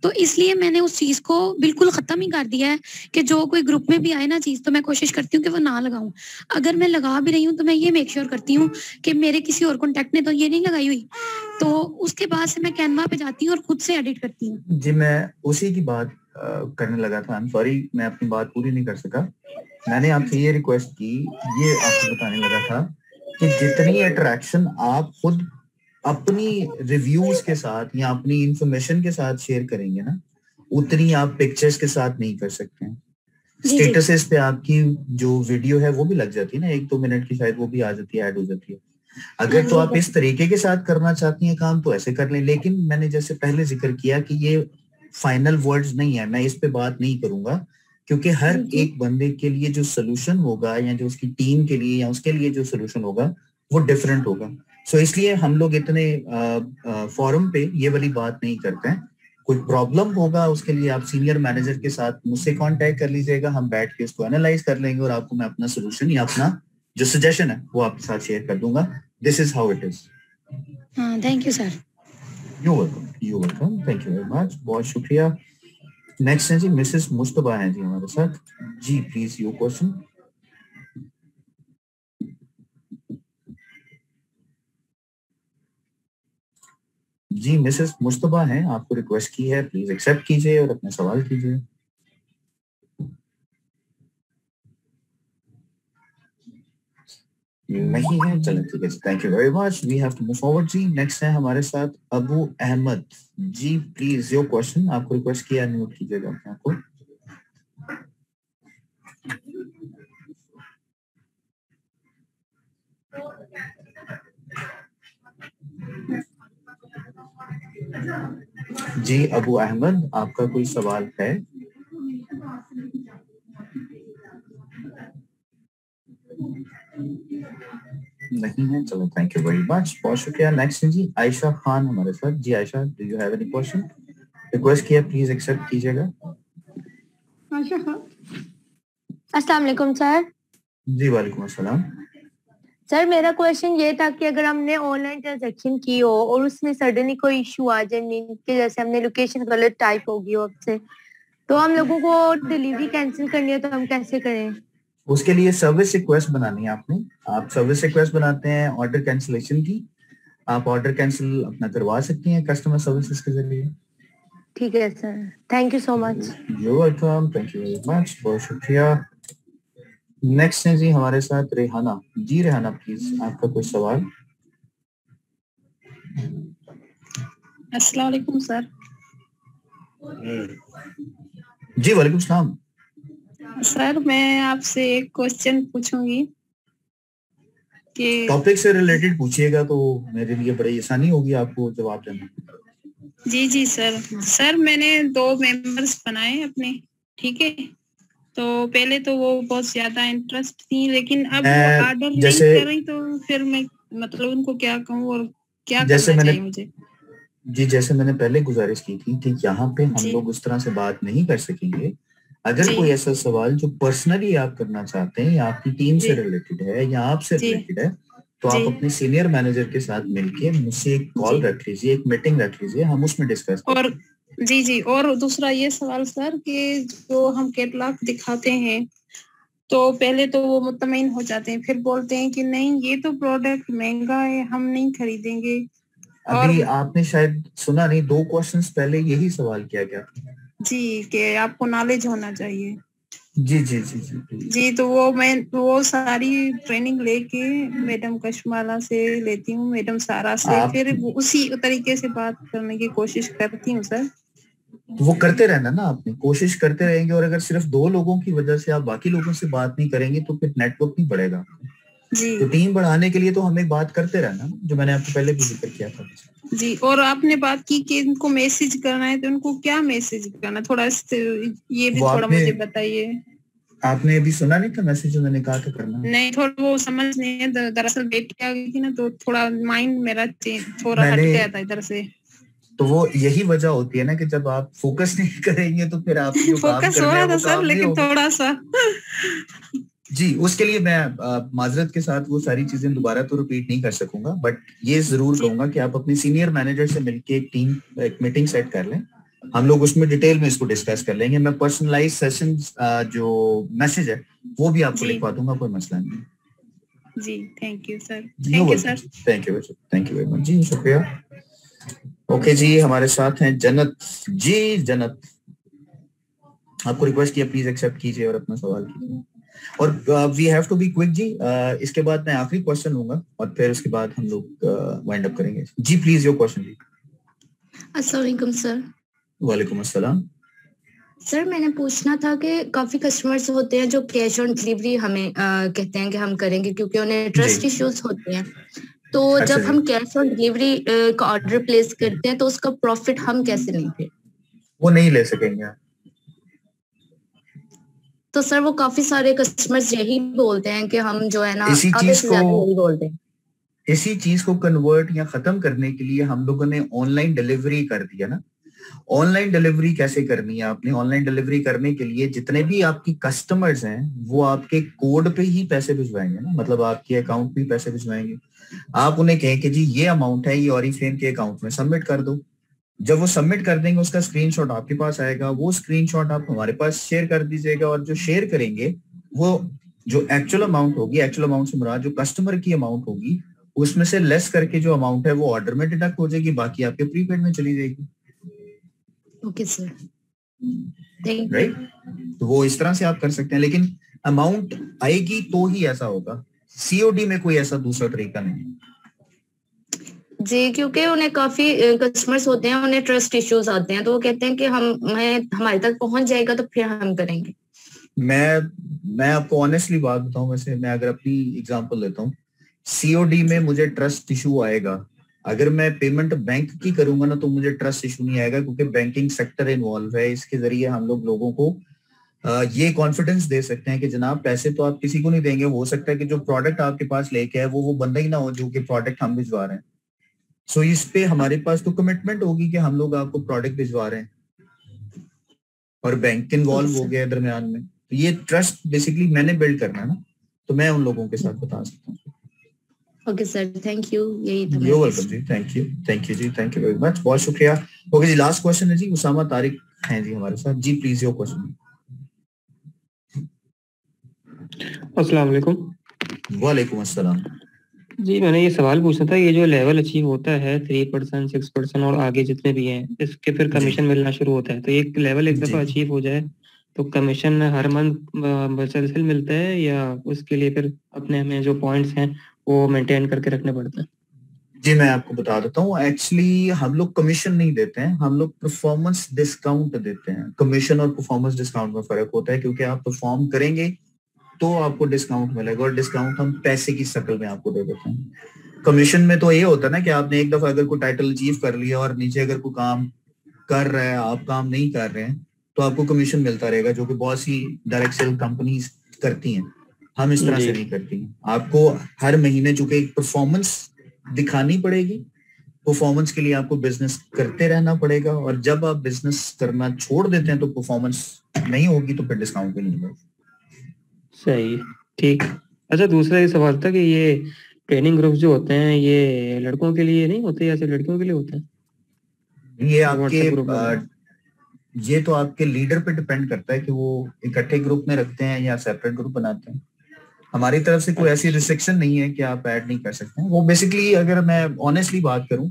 तो इसलिए मैंने उस चीज को बिल्कुल खत्म ही कर दिया है कि जो कोई ग्रुप में भी आए ना चीज, तो मैं कोशिश करती हूँ कि वो ना लगाऊं। अगर मैं लगा भी रही हूँ तो मैं ये मेक श्योर करती हूँ कि मेरे किसी और कॉन्टेक्ट ने तो ये नहीं लगाई हुई, तो उसके बाद से मैं कैनवा पे जाती हूँ और खुद से एडिट करती हूँ।
जी, मैं उसी की बात करने लगा था। आई एम सॉरी, मैं अपनी बात पूरी नहीं कर सका। मैंने आपसे ये रिक्वेस्ट की, ये आपको बताने लगा था कि जितनी अट्रैक्शन आप खुद अपनी रिव्यूज के साथ या अपनी इंफॉर्मेशन के साथ शेयर करेंगे ना, उतनी आप पिक्चर्स के साथ नहीं कर सकते हैं। स्टेटसेस पे आपकी जो वीडियो है वो भी लग जाती है ना, 1-2 मिनट की शायद, वो भी आ जाती है, ऐड हो जाती है। अगर तो आप इस तरीके के साथ करना चाहती हैं काम तो ऐसे कर लें, लेकिन मैंने जैसे पहले जिक्र किया कि ये फाइनल वर्ड्स नहीं है, मैं इस पे बात नहीं करूंगा, क्योंकि हर एक बंदे के लिए जो सोल्यूशन होगा या जो उसकी टीम के लिए या उसके लिए जो सोल्यूशन होगा वो डिफरेंट होगा। सो इसलिए हम लोग इतने फोरम पे ये वाली बात नहीं करते हैं। कोई प्रॉब्लम होगा उसके लिए आप सीनियर मैनेजर के साथ मुझसे कांटेक्ट कर लीजिएगा, हम बैठ के इसको एनालाइज कर लेंगे और आपको मैं अपना सोल्यूशन या अपना जो सजेशन है वो आपके साथ शेयर कर दूंगा। This is how it is.
Thank you sir.
You welcome, thank you very much, बहुत शुक्रिया। नेक्स्ट है जी मिसेस मुस्तफा हैं जी हमारे साथ। जी प्लीज योर क्वेश्चन। जी मिसेस मुस्तफा हैं, आपको रिक्वेस्ट की है, प्लीज एक्सेप्ट कीजिए और अपने सवाल कीजिए। नहीं है, चलें ठीक है, thank you very much, we have to move forward जी। नेक्स्ट है हमारे साथ Abu Ahmad ji, please your question. आपको रिक्वेस्ट किया, म्यूट कीजिएगा अपने आपको। जी अबू अहमद, आपका कोई सवाल है? नहीं है, चलो थैंक यू वेरी मच, बहुत शुक्रिया। नेक्स्ट है जी आयशा खान हमारे साथ। जी Ayesha, do you have any question? Request किया, प्लीज एक्सेप्ट कीजिएगा।
अस्सलाम वालेकुम सर।
जी वालेकुम अस्सलाम।
सर मेरा क्वेश्चन ये था कि अगर हमने ऑनलाइन ट्रांजैक्शन की हो और उसमें सडनली कोई इशू आ जाए, मीन कि जैसे हमने लोकेशन गलत टाइप होगी आपसे, तो हम लोगों को डिलीवरी कैंसिल करनी है तो हम कैसे करें?
उसके लिए सर्विस रिक्वेस्ट बनानी है आपने। आप सर्विस रिक्वेस्ट बनाते हैं ऑर्डर कैंसिलेशन की, आप ऑर्डर कैंसिल अपना करवा सकती हैं कस्टमर सर्विसेज के जरिए।
ठीक है sir, thank you so much.
You welcome, thank you very much, बहुत शुक्रिया। नेक्स्ट है जी हमारे साथ रेहाना। जी रेहाना, प्लीज आपका कोई सवाल?
अस्सलाम वालेकुम सर।
जी वालेकुम सलाम।
सर मैं आपसे एक क्वेश्चन पूछूंगी कि
टॉपिक से रिलेटेड पूछिएगा तो मेरे लिए बड़ी आसानी होगी आपको जवाब देना।
जी सर मैंने 2 मेंबर्स बनाए अपने, ठीक है, तो पहले तो वो बहुत ज्यादा इंटरेस्ट थी, लेकिन अब वो ऑर्डर नहीं कर रही, तो फिर मैं मतलब उनको क्या कहूँ और क्या करना चाहिए मुझे?
जी जैसे मैंने पहले गुजारिश की थी कि यहाँ पे हम लोग उस तरह से बात नहीं कर सकेंगे। अगर कोई ऐसा सवाल जो पर्सनली आप करना चाहते हैं या आपकी टीम से रिलेटेड है या आपसे रिलेटेड है, तो आप अपने सीनियर मैनेजर के साथ मिलके मुझसे एक कॉल रख लीजिए, एक मीटिंग रख लीजिए, हम उसमें डिस्कस करेंगे।
और जी और दूसरा ये सवाल सर कि जो हम कैटलॉग दिखाते हैं तो पहले तो वो मुतमईन हो जाते हैं, फिर बोलते हैं कि नहीं ये तो प्रोडक्ट महंगा है, हम नहीं खरीदेंगे।
अभी आपने शायद सुना नहीं, 2 क्वेश्चंस पहले यही सवाल किया गया
जी कि आपको नॉलेज होना चाहिए।
जी
तो वो सारी ट्रेनिंग लेके मैडम कशमाला से लेती हूँ, मैडम सारा से, फिर उसी तरीके से बात करने की कोशिश करती हूँ सर।
तो वो करते रहना ना, आपने कोशिश करते रहेंगे, और अगर सिर्फ 2 लोगों की वजह से आप बाकी लोगों से बात नहीं करेंगे तो फिर नेटवर्क नहीं बढ़ेगा जी। तो टीम बढ़ाने के लिए तो हमें बात करते रहना, जो मैंने आपको पहले भी जिक्र किया था
जी। और आपने बात की कि इनको मैसेज करना है, तो उनको क्या मैसेज करना, थोड़ा ये भी थोड़ा मुझे बताइए।
आपने अभी सुना नहीं था मैसेज जो मैंने कहा था करना?
नहीं, थोड़ा वो समझ नहीं है, दरअसल बेटी आ गई थी ना, तो थोड़ा माइंड मेरा थोड़ा हट गया था इधर से।
तो वो यही वजह होती है ना कि जब आप फोकस नहीं करेंगे तो फिर आप
फोकस हो रहा था सर, लेकिन थोड़ा सा
जी, उसके लिए मैं माजरत के साथ वो सारी चीजें दोबारा तो रिपीट नहीं कर सकूंगा, बट ये जरूर कहूंगा कि आप अपनी सीनियर मैनेजर से मिलके एक मीटिंग सेट कर लें, हम लोग उसमें डिटेल में इसको डिस्कस कर लेंगे। मैं पर्सनलाइज सेशन जो मैसेज है वो भी आपको लिखवा दूंगा, कोई मसला नहीं
जी। Thank you sir.
Thank you very much जी, शुक्रिया। ओके जी, हमारे साथ हैं जन्नत जी। जन्नत, आपको रिक्वेस्ट किया, प्लीज एक्सेप्ट कीजिए और अपना सवाल कीजिए, और we have to be quick जी। इसके बाद मैं आखिरी क्वेश्चन लूंगा और फिर उसके बाद हम लोग वाइंड अप करेंगे जी। प्लीज योर क्वेश्चन जी।
अस्सलाम वालेकुम सर।
वालेकुम अस्सलाम।
सर मैंने पूछना था कि काफी कस्टमर्स होते हैं जो कैश ऑन डिलीवरी हमें कहते हैं कि हम करेंगे क्योंकि उन्हें ट्रस्ट इश्यूज होते हैं, तो जब हम कैश ऑन डिलीवरी का ऑर्डर प्लेस करते हैं तो उसका प्रॉफिट हम कैसे लेंगे?
वो नहीं ले सकेंगे।
तो सर वो काफी सारे कस्टमर्स यही बोलते हैं कि हम जो है ना
इसी चीज को
बोलते हैं।
इसी चीज को कन्वर्ट या खत्म करने के लिए हम लोगों ने ऑनलाइन डिलीवरी कर दिया ना। ऑनलाइन डिलीवरी कैसे करनी है आपने? ऑनलाइन डिलीवरी करने के लिए जितने भी आपकी कस्टमर्स हैं वो आपके कोड पे ही पैसे भिजवाएंगे ना, मतलब आपके अकाउंट पे ही पैसे भिजवाएंगे। आप उन्हें कहें कि जी ये अमाउंट है, ये ऑरिफ्लेम के अकाउंट में सबमिट कर दो। जब वो सबमिट कर देंगे उसका स्क्रीनशॉट आपके पास आएगा, वो स्क्रीनशॉट आप हमारे पास शेयर कर दीजिएगा, और जो शेयर करेंगे वो जो एक्चुअल अमाउंट होगी, एक्चुअल अमाउंट से मुराद जो कस्टमर की अमाउंट होगी, उसमें से लेस करके जो अमाउंट है वो ऑर्डर में डिडक्ट हो जाएगी, बाकी आपके प्रीपेड में चली जाएगी।
Okay sir,
right. तो वो इस तरह से आप कर सकते हैं, लेकिन अमाउंट आएगी तो ही ऐसा होगा। सीओडी में कोई ऐसा दूसरा तरीका नहीं है
जी, क्योंकि उन्हें काफी कस्टमर्स होते हैं, उन्हें ट्रस्ट इश्यूज आते हैं, तो वो कहते हैं कि हमारे तक पहुंच जाएगा तो फिर हम करेंगे।
मैं आपको ऑनेस्टली बात बताऊं, वैसे मैं अगर अपनी एग्जांपल लेता हूं, सीओडी में मुझे ट्रस्ट इशू आएगा। अगर मैं पेमेंट बैंक की करूंगा ना तो मुझे ट्रस्ट इशू नहीं आएगा, क्योंकि बैंकिंग सेक्टर इन्वॉल्व है। इसके जरिए हम लोगों को ये कॉन्फिडेंस दे सकते हैं कि जनाब पैसे तो आप किसी को नहीं देंगे, हो सकता है कि जो प्रोडक्ट आपके पास लेके आए वो बंदा ही ना हो जो कि प्रोडक्ट हम भिजवा रहे हैं। सो इस पे हमारे पास तो कमिटमेंट होगी कि हम लोग आपको प्रोडक्ट भिजवा रहे हैं, और बैंक इन्वॉल्व हो गया दरमियान में। तो ये ट्रस्ट बेसिकली मैंने बिल्ड करना है ना, तो मैं उन लोगों के साथ बता सकता हूँ।
Okay sir, thank you. यही था।
यू वेलकम जी, थैंक यू जी, थैंक यू वेरी मच, बहुत शुक्रिया। ओके जी, लास्ट क्वेश्चन है जी, उसामा तारिक हैं जी हमारे साथ जी, प्लीज योर क्वेश्चन।
अस्सलाम वालेकुम।
वालेकुम अस्सलाम
जी, मैंने ये सवाल पूछना था, ये जो लेवल अचीव होता है 3%, 6% और आगे जितने भी हैं, इसके फिर कमीशन मिलना शुरू होता है, तो एक लेवल एक दफा अचीव हो जाए तो कमीशन हर मंथ मुसलसल मिलता है, या उसके लिए फिर अपने हमें जो पॉइंट्स हैं वो मेंटेन करके रखने पड़ते हैं?
जी मैं आपको बता देता हूँ, एक्चुअली हम लोग कमीशन नहीं देते हैं, हम लोग परफॉर्मेंस डिस्काउंट देते हैं। कमीशन और परफॉर्मेंस डिस्काउंट में फर्क होता है, क्योंकि आप परफॉर्म करेंगे तो आपको डिस्काउंट मिलेगा, और डिस्काउंट हम पैसे की शक्ल में आपको दे देते हैं। कमीशन में तो ये होता है ना कि आपने एक दफा अगर कोई टाइटल अचीव कर लिया और नीचे अगर कोई काम कर रहा है, आप काम नहीं कर रहे हैं, तो आपको कमीशन मिलता रहेगा, जो कि बहुत सी डायरेक्ट सेल कंपनीज करती हैं। हम इस तरह से नहीं करती। आपको हर महीने जो कि एक परफॉर्मेंस दिखानी पड़ेगी, परफॉर्मेंस के लिए आपको बिजनेस करते रहना पड़ेगा, और जब आप बिजनेस करना छोड़ देते हैं तो परफॉर्मेंस नहीं होगी तो फिर डिस्काउंट भी नहीं होगा।
सही, ठीक। अच्छा, दूसरा ये सवाल था कि ये ट्रेनिंग ग्रुप जो होते हैं ये लड़कों के लिए नहीं होते या सिर्फ लड़कियों के लिए होते हैं?
ये तो आपके लीडर पे डिपेंड करता है कि वो इकट्ठे ग्रुप में रखते हैं या सेपरेट ग्रुप बनाते हैं। हमारी तरफ से कोई ऐसी रिस्ट्रिक्शन नहीं है कि आप ऐड नहीं कर सकते हैं। वो बेसिकली अगर मैं ऑनेस्टली बात करूं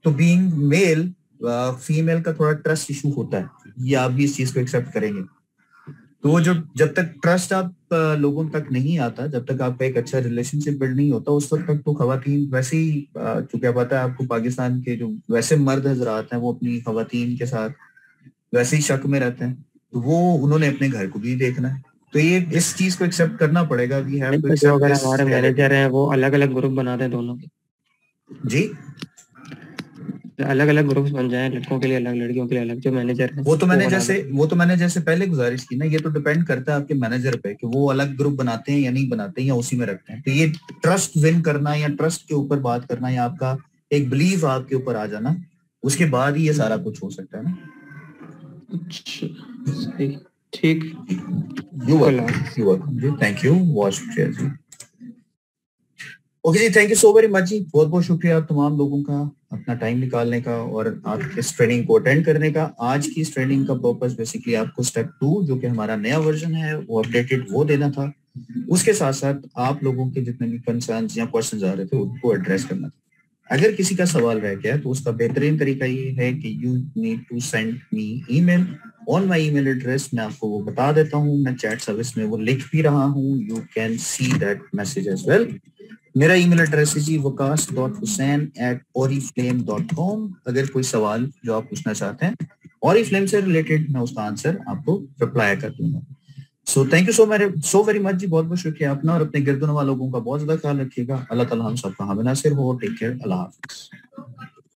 तो बीइंग मेल फीमेल का थोड़ा ट्रस्ट इशू होता है, ये आप भी इस चीज को एक्सेप्ट करेंगे। तो वो जो जब तक ट्रस्ट आप लोगों तक नहीं आता, जब तक आपका एक अच्छा रिलेशनशिप बिल्ड नहीं होता, उस वक्त तक तो खवातीन वैसे ही चूंकि पता है आपको पाकिस्तान के जो वैसे मर्द हजरात हैं वो अपनी खवातीन के साथ वैसे ही शक में रहते हैं, तो वो उन्होंने अपने घर को भी देखना है। तो ये इस चीज को एक्सेप्ट करना पड़ेगा। We have to accept.
अगर हमारे मैनेजर हैं वो अलग अलग ग्रुप बना दें दोनों के,
जी
अलग अलग ग्रुप्स बन जाएं, लड़कों के लिए अलग, लड़कियों के लिए अलग, जो मैनेजर है
वो तो मैंने जैसे पहले गुजारिश की ना, ये तो डिपेंड करता है आपके मैनेजर पे कि वो अलग ग्रुप बनाते हैं या नहीं बनाते हैं या उसी में रखते हैं। तो ये ट्रस्ट विन करना या ट्रस्ट के ऊपर बात करना या आपका एक बिलीव आपके ऊपर आ जाना, उसके बाद ही ये सारा कुछ हो सकता है ना।
ठीक,
थैंक यू, बहुत शुक्रिया जी। ओके जी, thank you so very much जी, बहुत बहुत शुक्रिया आप तमाम लोगों का अपना टाइम निकालने का और आप इस ट्रेनिंग को अटेंड करने का। आज की इस ट्रेनिंग का पर्पस बेसिकली आपको स्टेप 2 जो कि हमारा नया वर्जन है वो अपडेटेड वो देना था, उसके साथ साथ आप लोगों के जितने भी कंसर्न्स या क्वेश्चंस आ रहे थे उनको एड्रेस करना था। अगर किसी का सवाल रह गया तो उसका बेहतरीन तरीका ये है कि you need to send me email on my email address. मैं आपको वो बता देता हूँ, मैं चैट सर्विस में वो लिख भी रहा हूँ, you can see that message as well. मेरा ईमेल एड्रेस है जी waqas.hussain@oriflame.com। अगर कोई सवाल जो आप पूछना चाहते हैं ऑरिफ्लेम से रिलेटेड, मैं उसका आंसर आपको रिप्लाई कर दूंगा। So thank you so very much जी, बहुत बहुत शुक्रिया। अपना और अपने गिरदोनवा लोगों का बहुत ज्यादा ख्याल रखिएगा। अल्लाह ताला हम सबका हामी नासिर हो। टेक केयर, अल्लाह हाफिज़।